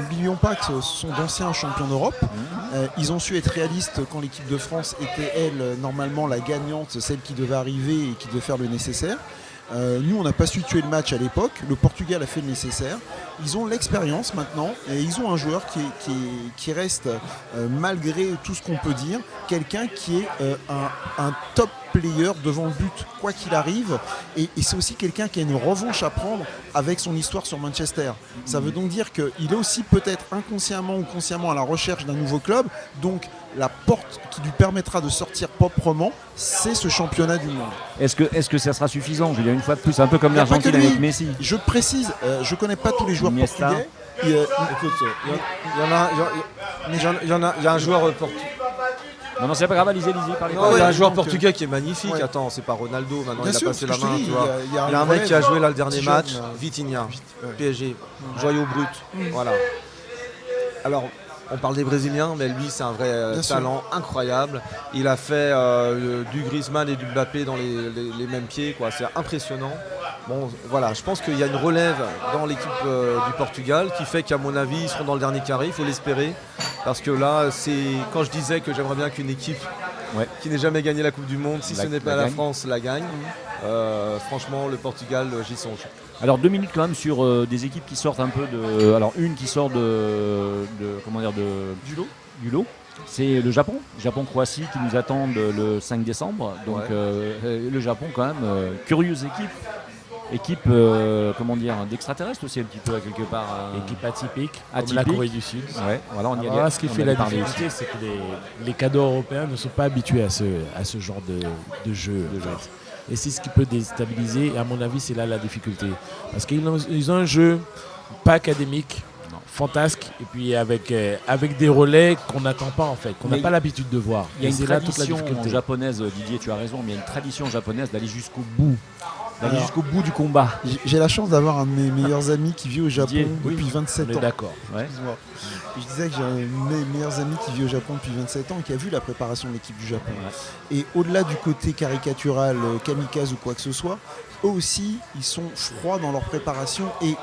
[SPEAKER 5] n'oublions pas que ce sont d'anciens champions d'Europe. Ils ont su être réalistes quand l'équipe de France était, elle, normalement la gagnante, celle qui devait arriver et qui devait faire le nécessaire. Nous, on n'a pas su tuer le match à l'époque. Le Portugal a fait le nécessaire. Ils ont l'expérience maintenant, et ils ont un joueur qui reste, malgré tout ce qu'on peut dire, quelqu'un qui est un top player devant le but, quoi qu'il arrive. Et c'est aussi quelqu'un qui a une revanche à prendre avec son histoire sur Manchester. Ça veut donc dire qu'il est aussi peut-être inconsciemment ou consciemment à la recherche d'un nouveau club. Donc la porte qui lui permettra de sortir proprement, c'est ce championnat du monde.
[SPEAKER 1] Est-ce que ça sera suffisant? Je veux dire, une fois de plus, un peu comme l'Argentine avec Messi.
[SPEAKER 5] Je précise, je ne connais pas tous les joueurs
[SPEAKER 1] Iniesta.
[SPEAKER 5] portugais.
[SPEAKER 2] Écoute, il y a un joueur portugais.
[SPEAKER 1] Non, c'est pas grave, lisez, parlez.
[SPEAKER 2] Il y a un joueur portugais qui est magnifique. Ouais. Attends, c'est pas Ronaldo. Maintenant,
[SPEAKER 5] bien
[SPEAKER 2] il a
[SPEAKER 5] sûr,
[SPEAKER 2] passé la main.
[SPEAKER 5] il
[SPEAKER 2] y a un mec qui a joué là le dernier match,
[SPEAKER 5] jeune,
[SPEAKER 2] Vitinha, PSG, joyau brut. Voilà. Alors, on parle des Brésiliens, mais lui, c'est un vrai talent incroyable. Il a fait du Griezmann et du Mbappé dans les mêmes pieds, quoi. C'est impressionnant. Bon, voilà, je pense qu'il y a une relève dans l'équipe du Portugal qui fait qu'à mon avis, ils seront dans le dernier carré. Il faut l'espérer. Parce que là, c'est quand je disais que j'aimerais bien qu'une équipe qui n'ait jamais gagné la Coupe du Monde, si ce n'est pas la France, la gagne. Franchement, le Portugal, j'y songe.
[SPEAKER 1] Alors 2 minutes quand même sur des équipes qui sortent un peu de... Alors une qui sort du lot. C'est le Japon-Croatie qui nous attendent le 5 décembre. Donc le Japon quand même, curieuse équipe d'extraterrestres aussi un petit peu quelque part.
[SPEAKER 4] Équipe atypique, comme la Corée du Sud.
[SPEAKER 1] Ouais, voilà,
[SPEAKER 4] ce qui fait la difficulté, c'est que les cadeaux européens ne sont pas habitués à ce genre de jeu. Et c'est ce qui peut déstabiliser. Et à mon avis, c'est là la difficulté. Parce qu'ils ont un jeu pas académique, fantasque, et puis avec des relais qu'on n'attend pas en fait, qu'on n'a pas l'habitude de voir.
[SPEAKER 1] Il y a une tradition japonaise, Didier, tu as raison, mais il y a une tradition japonaise d'aller jusqu'au bout. Jusqu'au bout du combat.
[SPEAKER 5] J'ai la chance d'avoir un de mes meilleurs amis qui vit au Japon depuis 27 ans.
[SPEAKER 1] D'accord. Ouais.
[SPEAKER 5] Je disais que j'ai un de mes meilleurs amis qui vit au Japon depuis 27 ans et qui a vu la préparation de l'équipe du Japon. Ouais. Et au-delà du côté caricatural, kamikaze ou quoi que ce soit, eux aussi, ils sont froids dans leur préparation et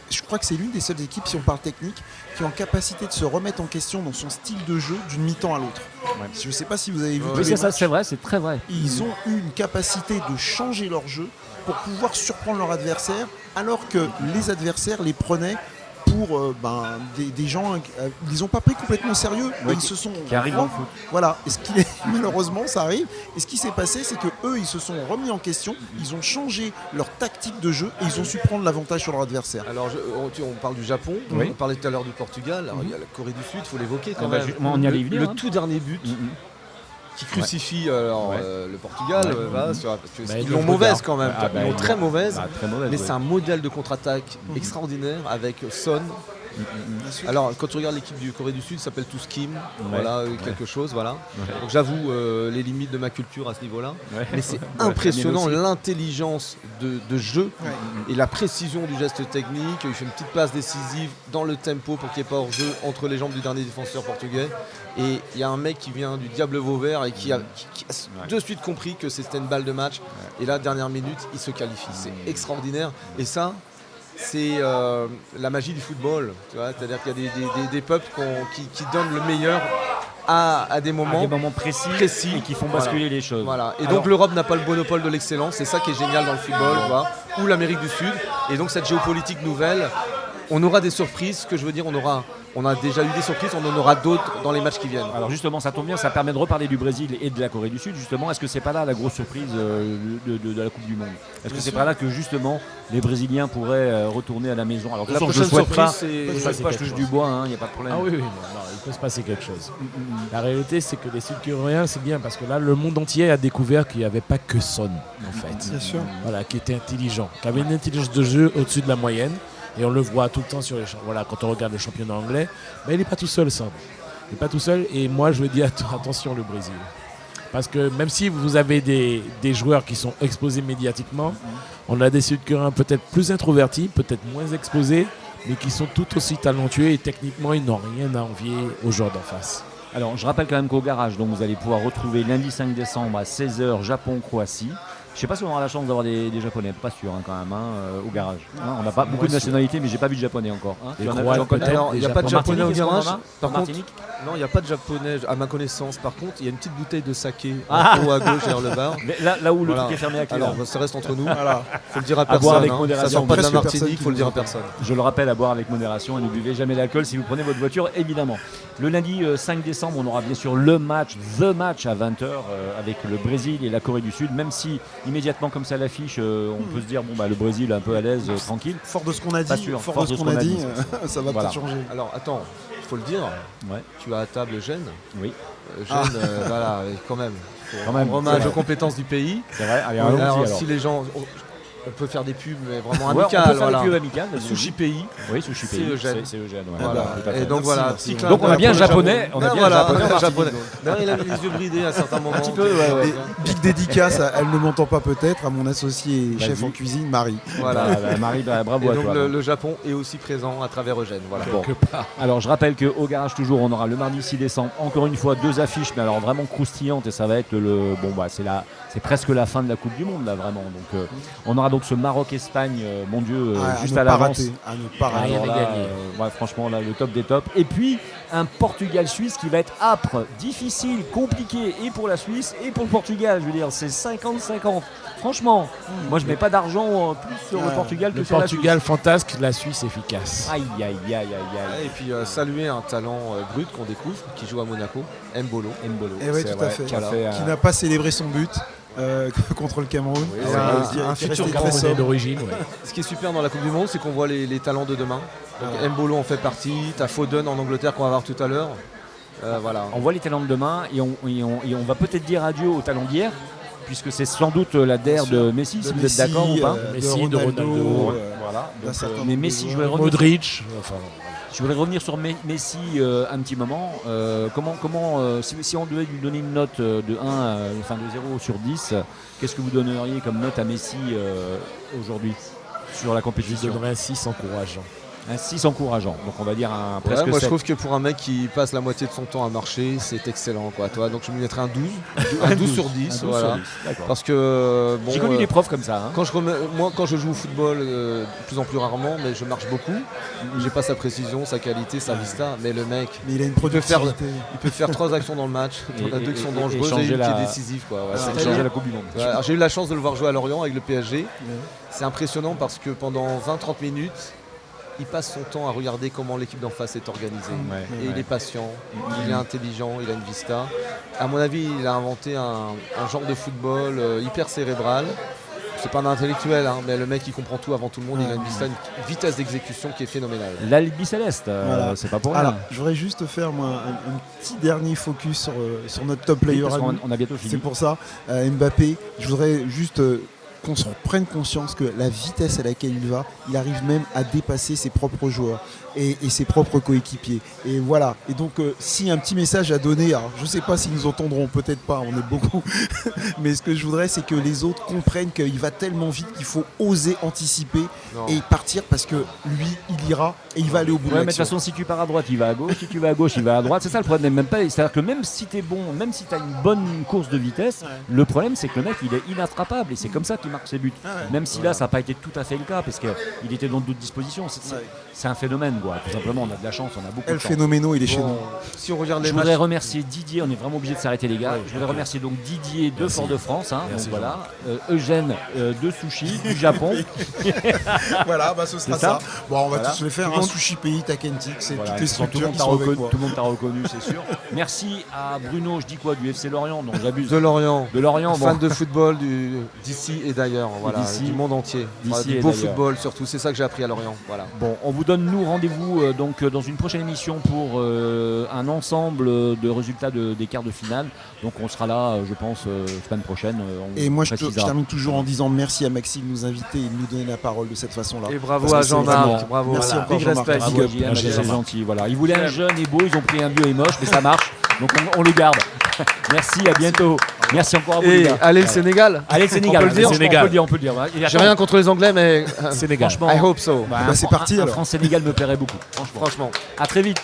[SPEAKER 5] je crois que c'est l'une des seules équipes, si on parle technique, qui est en capacité de se remettre en question dans son style de jeu d'une mi-temps à l'autre. Ouais. Je ne sais pas si vous avez vu.
[SPEAKER 1] C'est vrai, c'est très vrai.
[SPEAKER 5] Ils ont eu une capacité de changer leur jeu pour pouvoir surprendre leur adversaire, alors que les adversaires les prenaient pour des gens, ils les ont pas pris complètement au sérieux, et ils se sont
[SPEAKER 1] qui arrivent en foot.
[SPEAKER 5] Voilà, malheureusement ça arrive. Et ce qui s'est passé, c'est que eux, ils se sont remis en question, ils ont changé leur tactique de jeu et ils ont su prendre l'avantage sur leur adversaire.
[SPEAKER 2] Alors on parle du Japon, on parlait tout à l'heure du Portugal, alors il y a la Corée du Sud, il faut l'évoquer quand même.
[SPEAKER 1] On y allait venir,
[SPEAKER 2] le tout dernier but. Qui crucifie le Portugal, parce qu'ils l'ont mauvaise quand même, ils l'ont très mauvaise, mais c'est un modèle de contre-attaque extraordinaire avec Son. Alors quand tu regardes l'équipe du Corée du Sud, ça s'appelle tous Kim, quelque chose, voilà. Donc j'avoue les limites de ma culture à ce niveau-là, mais c'est impressionnant l'intelligence de jeu et la précision du geste technique. Il fait une petite passe décisive dans le tempo pour qu'il n'y ait pas hors-jeu entre les jambes du dernier défenseur portugais. Et il y a un mec qui vient du Diable Vauvert et qui a de suite compris que c'était une balle de match. Et là, dernière minute, il se qualifie. C'est extraordinaire. Et ça, c'est la magie du football. Tu vois, c'est-à-dire qu'il y a des peuples qui donnent le meilleur à des moments
[SPEAKER 1] précis et qui font basculer les choses.
[SPEAKER 2] Voilà. Et donc l'Europe n'a pas le monopole de l'excellence. C'est ça qui est génial dans le football, tu vois, ou l'Amérique du Sud. Et donc cette géopolitique nouvelle, on aura des surprises. Ce que je veux dire, on a déjà eu des surprises, on en aura d'autres dans les matchs qui viennent.
[SPEAKER 1] Alors justement, ça tombe bien, ça permet de reparler du Brésil et de la Corée du Sud. Justement, est-ce que c'est pas là la grosse surprise de la Coupe du Monde? Est-ce que c'est pas là que justement les Brésiliens pourraient retourner à la maison? Alors de toute façon, je ne souhaite pas, je touche du bois, il n'y a pas de problème.
[SPEAKER 4] Ah oui, non, il peut se passer quelque chose. La réalité, c'est que les Sud-Coréens, c'est bien parce que là, le monde entier a découvert qu'il n'y avait pas que Son, en fait.
[SPEAKER 5] Bien sûr.
[SPEAKER 4] Voilà, qui était intelligent, qui avait une intelligence de jeu au-dessus de la moyenne. Et on le voit tout le temps sur quand on regarde le championnat anglais. Mais il n'est pas tout seul, Son. Il n'est pas tout seul. Et moi, je veux dire attention, le Brésil. Parce que même si vous avez des joueurs qui sont exposés médiatiquement, on a des Sud-Coréens peut-être plus introvertis, peut-être moins exposés, mais qui sont tout aussi talentueux. Et techniquement, ils n'ont rien à envier aux joueurs d'en face.
[SPEAKER 1] Alors, je rappelle quand même qu'au garage, donc vous allez pouvoir retrouver lundi 5 décembre à 16h Japon-Croatie. Je sais pas si on aura la chance d'avoir des Japonais, pas sûr quand même, au garage. On n'a pas beaucoup de nationalités, mais j'ai pas vu de Japonais encore.
[SPEAKER 4] Il n'y
[SPEAKER 2] a pas de Japonais au garage.
[SPEAKER 1] Par Martinique.
[SPEAKER 2] Non, il n'y a pas de Japonais à ma connaissance. Par contre, il y a une petite bouteille de saké en haut à gauche derrière le bar.
[SPEAKER 1] Là où le truc est fermé à clé.
[SPEAKER 2] Alors, ça reste entre nous.
[SPEAKER 5] Voilà.
[SPEAKER 2] Faut le dire à
[SPEAKER 1] boire
[SPEAKER 2] personne.
[SPEAKER 1] avec modération.
[SPEAKER 2] Ça sort pas de la
[SPEAKER 5] Presque
[SPEAKER 2] Martinique,
[SPEAKER 5] personne
[SPEAKER 2] faut le dire à
[SPEAKER 5] qui nous
[SPEAKER 2] personne.
[SPEAKER 1] Je le rappelle, à boire avec modération et ne buvez jamais d'alcool si vous prenez votre voiture, évidemment. Le lundi 5 décembre, on aura bien sûr le match, The Match à 20h avec le Brésil et la Corée du Sud. Même si immédiatement comme ça l'affiche, on peut se dire le Brésil est un peu à l'aise, tranquille.
[SPEAKER 5] Fort de ce qu'on a
[SPEAKER 1] Pas
[SPEAKER 5] dit,
[SPEAKER 1] sûr,
[SPEAKER 5] fort de ce qu'on a dit, ça va
[SPEAKER 1] Voilà.
[SPEAKER 5] peut-être changer.
[SPEAKER 2] Alors, attends, il faut le dire.
[SPEAKER 1] Ouais.
[SPEAKER 2] Tu as à table Gênes.
[SPEAKER 1] Oui,
[SPEAKER 2] Gênes, quand même.
[SPEAKER 1] Quand même,
[SPEAKER 2] Rendre hommage
[SPEAKER 1] c'est
[SPEAKER 2] aux
[SPEAKER 1] vrai.
[SPEAKER 2] compétences du pays.
[SPEAKER 1] c'est vrai. Allez,
[SPEAKER 2] Alors,
[SPEAKER 1] allons-y, alors.
[SPEAKER 2] si les gens. On peut faire des pubs, mais vraiment
[SPEAKER 1] Ouais, on peut
[SPEAKER 2] amicales.
[SPEAKER 1] faire
[SPEAKER 2] Voilà.
[SPEAKER 1] des pubs amicales. vas-y,
[SPEAKER 2] Sushi
[SPEAKER 1] vas-y.
[SPEAKER 2] Pays.
[SPEAKER 1] Oui, Sushi
[SPEAKER 2] c'est
[SPEAKER 1] Pays.
[SPEAKER 2] Eugène.
[SPEAKER 1] C'est Eugène, ouais.
[SPEAKER 2] Voilà.
[SPEAKER 1] Tout à fait.
[SPEAKER 2] Et donc
[SPEAKER 5] Merci,
[SPEAKER 2] voilà,
[SPEAKER 5] merci.
[SPEAKER 2] petit clin
[SPEAKER 1] Donc on a
[SPEAKER 2] d'œil
[SPEAKER 1] bien
[SPEAKER 2] pour
[SPEAKER 1] un
[SPEAKER 2] le
[SPEAKER 1] japonais.
[SPEAKER 2] Japon.
[SPEAKER 1] On a bien
[SPEAKER 2] Voilà,
[SPEAKER 1] un japonais.
[SPEAKER 2] japonais. D'ailleurs, il avait les yeux bridés à certains moments.
[SPEAKER 1] Un petit peu, ouais.
[SPEAKER 5] Et big dédicace, elle ne m'entend pas peut-être, à mon associé et
[SPEAKER 1] Vas-y.
[SPEAKER 5] chef en cuisine, Marie.
[SPEAKER 2] Voilà.
[SPEAKER 1] Marie, bravo
[SPEAKER 2] Et
[SPEAKER 1] à
[SPEAKER 2] donc
[SPEAKER 1] toi.
[SPEAKER 2] le Japon est aussi présent à travers Eugène. Voilà.
[SPEAKER 1] Bon. Alors je rappelle qu'au garage toujours on aura le mardi 6 décembre encore une fois 2 affiches mais alors vraiment croustillantes et ça va être c'est presque la fin de la Coupe du Monde là vraiment donc on aura donc ce Maroc-Espagne mon Dieu juste à l'avance.
[SPEAKER 5] À ne pas rater.
[SPEAKER 1] Alors là, franchement là le top des tops et puis un Portugal-Suisse qui va être âpre, difficile, compliqué et pour la Suisse et pour le Portugal je veux dire c'est 50-50 franchement moi je mets pas d'argent plus sur le Portugal que
[SPEAKER 4] Le
[SPEAKER 1] sur la
[SPEAKER 4] Portugal fantasque, la Suisse efficace.
[SPEAKER 1] Suisse. Aïe.
[SPEAKER 2] Et puis saluer un talent brut qu'on découvre, qui joue à Monaco, Mbolo.
[SPEAKER 1] Mbolo.
[SPEAKER 5] Et oui,
[SPEAKER 1] C'est
[SPEAKER 5] tout
[SPEAKER 1] vrai,
[SPEAKER 5] à fait.
[SPEAKER 1] qui a fait,
[SPEAKER 5] Qui n'a pas célébré son but contre le Cameroun.
[SPEAKER 2] Oui,
[SPEAKER 5] Et
[SPEAKER 2] c'est
[SPEAKER 5] qui
[SPEAKER 2] un
[SPEAKER 5] est
[SPEAKER 2] futur
[SPEAKER 5] resté très
[SPEAKER 2] Camerounais
[SPEAKER 5] sobre.
[SPEAKER 4] d'origine. Ouais.
[SPEAKER 2] Ce qui est super dans la Coupe du Monde, c'est qu'on voit les talents de demain. Donc, Mbolo en fait partie, t'as Foden en Angleterre qu'on va voir tout à l'heure. Voilà.
[SPEAKER 1] On voit les talents de demain et on va peut-être dire adieu aux talents d'hier, puisque c'est sans doute la DER de Messi, si vous êtes d'accord ou pas.
[SPEAKER 4] Messi, de Ronaldo,
[SPEAKER 1] Voilà.
[SPEAKER 5] d'un
[SPEAKER 1] Donc,
[SPEAKER 5] certain
[SPEAKER 1] mais
[SPEAKER 5] nombre
[SPEAKER 1] Messi,
[SPEAKER 5] de
[SPEAKER 1] je voudrais
[SPEAKER 5] joueurs.
[SPEAKER 1] revenir,
[SPEAKER 4] Modric. Enfin,
[SPEAKER 1] je voudrais revenir sur Messi un petit moment. Si on devait lui donner une note de 0 sur 10, qu'est-ce que vous donneriez comme note à Messi aujourd'hui sur la
[SPEAKER 4] je
[SPEAKER 1] compétition?
[SPEAKER 4] donnerais un 6 encourageant.
[SPEAKER 1] Un 6 encourageant, donc on va dire un
[SPEAKER 2] Ouais,
[SPEAKER 1] presque
[SPEAKER 2] moi je
[SPEAKER 1] 7.
[SPEAKER 2] trouve que pour un mec qui passe la moitié de son temps à marcher, c'est excellent quoi. Toi, donc je lui mettrais un 12, un 12 sur 10.
[SPEAKER 1] Un 12
[SPEAKER 2] Voilà.
[SPEAKER 1] sur 10, d'accord.
[SPEAKER 2] Parce que
[SPEAKER 1] J'ai connu des profs comme ça. Hein.
[SPEAKER 2] quand je joue au football, de plus en plus rarement, mais je marche beaucoup. J'ai pas sa précision, sa qualité, sa vista, mais le mec,
[SPEAKER 5] Mais il a une
[SPEAKER 2] peut faire-
[SPEAKER 5] productivité.
[SPEAKER 2] il peut faire 3 actions dans le match,
[SPEAKER 1] Et-
[SPEAKER 2] t'en as 2 qui sont
[SPEAKER 1] et
[SPEAKER 2] dangereuses et
[SPEAKER 1] changer
[SPEAKER 2] une
[SPEAKER 1] la-
[SPEAKER 2] qui est décisive quoi. Ouais,
[SPEAKER 5] Ah,
[SPEAKER 2] c'est
[SPEAKER 1] Ça a
[SPEAKER 2] excellent.
[SPEAKER 1] changé la Coupe du Monde.
[SPEAKER 2] Ouais, alors, j'ai eu la chance de le voir jouer à Lorient avec le PSG. C'est impressionnant parce que pendant 20-30 minutes, il passe son temps à regarder comment l'équipe d'en face est organisée.
[SPEAKER 1] Ouais,
[SPEAKER 2] Et il est patient, il est intelligent, il a une vista. À mon avis, il a inventé un genre de football hyper cérébral. C'est pas un intellectuel, hein, mais le mec il comprend tout avant tout le monde. Il a une vista, une vitesse d'exécution qui est phénoménale.
[SPEAKER 1] L'Albi Céleste,
[SPEAKER 5] Voilà.
[SPEAKER 1] c'est pas pour rien.
[SPEAKER 5] Alors, je voudrais juste faire moi, un petit dernier focus sur notre top player.
[SPEAKER 1] Parce
[SPEAKER 5] à
[SPEAKER 1] qu'on
[SPEAKER 5] nous.
[SPEAKER 1] on a bientôt
[SPEAKER 5] C'est
[SPEAKER 1] fini.
[SPEAKER 5] pour ça, Mbappé, je voudrais juste qu'on se prenne conscience que la vitesse à laquelle il va, il arrive même à dépasser ses propres joueurs et ses propres coéquipiers. Et voilà. Et donc, si un petit message à donner, alors je ne sais pas s'ils nous entendront, peut-être pas, on est beaucoup, mais ce que je voudrais, c'est que les autres comprennent qu'il va tellement vite qu'il faut oser anticiper
[SPEAKER 2] Non.
[SPEAKER 5] et partir parce que lui, il ira et il va aller au bout
[SPEAKER 1] Ouais,
[SPEAKER 5] de
[SPEAKER 1] mais de toute
[SPEAKER 5] l'action.
[SPEAKER 1] façon, si tu pars à droite, il va à gauche. Si tu vas à gauche, il va à droite. C'est ça le problème. C'est-à-dire que même si tu es bon, même si tu as une bonne course de vitesse, le problème, c'est que le mec, il est inattrapable. Et c'est comme ça qu'il marque ses buts.
[SPEAKER 5] Ah ouais.
[SPEAKER 1] Même si là, ça n'a pas été tout à fait le cas, parce qu'il était dans d'autres dispositions. C'est un phénomène, quoi. Tout simplement, on a de la chance, on a beaucoup de
[SPEAKER 5] El
[SPEAKER 1] chance.
[SPEAKER 5] Phénoméno, il est chez
[SPEAKER 2] Bon,
[SPEAKER 5] nous.
[SPEAKER 2] si on regarde
[SPEAKER 1] Je
[SPEAKER 2] les
[SPEAKER 1] voudrais
[SPEAKER 2] matchs,
[SPEAKER 1] remercier Didier, on est vraiment obligé de s'arrêter les gars. Je voudrais remercier donc Didier de Fort-de-France, hein,
[SPEAKER 4] Merci,
[SPEAKER 1] donc voilà, Eugène de Sushi du Japon.
[SPEAKER 5] Voilà, bah, ce sera
[SPEAKER 1] C'est ça.
[SPEAKER 5] ça. Bon, on va
[SPEAKER 1] Voilà.
[SPEAKER 5] tous les faire.
[SPEAKER 1] Tout le
[SPEAKER 5] Un
[SPEAKER 1] monde-
[SPEAKER 5] sushi pays, Takentic, c'est
[SPEAKER 1] Voilà,
[SPEAKER 5] toutes les
[SPEAKER 1] tout le
[SPEAKER 5] structures
[SPEAKER 1] monde
[SPEAKER 5] qui
[SPEAKER 1] t'a
[SPEAKER 5] sont avec
[SPEAKER 1] reconnu,
[SPEAKER 5] moi.
[SPEAKER 1] tout le monde t'a reconnu, c'est sûr. Merci à Bruno, je dis quoi, du FC Lorient, donc j'abuse.
[SPEAKER 2] de Lorient,
[SPEAKER 1] De Lorient, bon.
[SPEAKER 2] fan de football d'ici et d'ailleurs, voilà,
[SPEAKER 1] d'ici,
[SPEAKER 2] du monde entier.
[SPEAKER 1] d'ici
[SPEAKER 2] Du
[SPEAKER 1] et
[SPEAKER 2] beau
[SPEAKER 1] d'ailleurs.
[SPEAKER 2] football surtout, c'est ça que j'ai appris à Lorient. Voilà.
[SPEAKER 1] Bon, on vous donne nous rendez-vous donc dans une prochaine émission pour un ensemble de résultats des quarts de finale. Donc on sera là, je pense, semaine prochaine. On
[SPEAKER 5] Et moi, je
[SPEAKER 1] précisera.
[SPEAKER 5] termine toujours en disant merci à Maxime de nous inviter et de nous donner la parole de cette façon-là.
[SPEAKER 2] Et bravo
[SPEAKER 5] Parce
[SPEAKER 2] à
[SPEAKER 5] que c'est
[SPEAKER 2] Jean-Marc,
[SPEAKER 5] vraiment-
[SPEAKER 2] bravo.
[SPEAKER 5] Merci
[SPEAKER 2] Voilà.
[SPEAKER 5] encore,
[SPEAKER 2] Big
[SPEAKER 5] Jean-Marc.
[SPEAKER 2] respect.
[SPEAKER 1] Bravo,
[SPEAKER 5] Big up.
[SPEAKER 1] JM,
[SPEAKER 4] Merci,
[SPEAKER 1] c'est
[SPEAKER 4] Jean-Marc.
[SPEAKER 1] gentil. Voilà. Ils voulaient un jeune et beau, ils ont pris un vieux et moche, mais ça marche. Donc on le garde. Merci, à bientôt. Merci encore à vous. les
[SPEAKER 2] Et
[SPEAKER 1] gars.
[SPEAKER 2] allez le Sénégal.
[SPEAKER 1] Allez, le Sénégal.
[SPEAKER 2] On peut le dire.
[SPEAKER 1] On peut le dire.
[SPEAKER 2] J'ai rien contre les Anglais, mais
[SPEAKER 4] Sénégal.
[SPEAKER 1] Franchement,
[SPEAKER 2] I hope so.
[SPEAKER 5] Bah, c'est parti,
[SPEAKER 1] Un
[SPEAKER 5] alors.
[SPEAKER 1] France-Sénégal me plairait beaucoup. Franchement.
[SPEAKER 2] Franchement.
[SPEAKER 1] À très vite.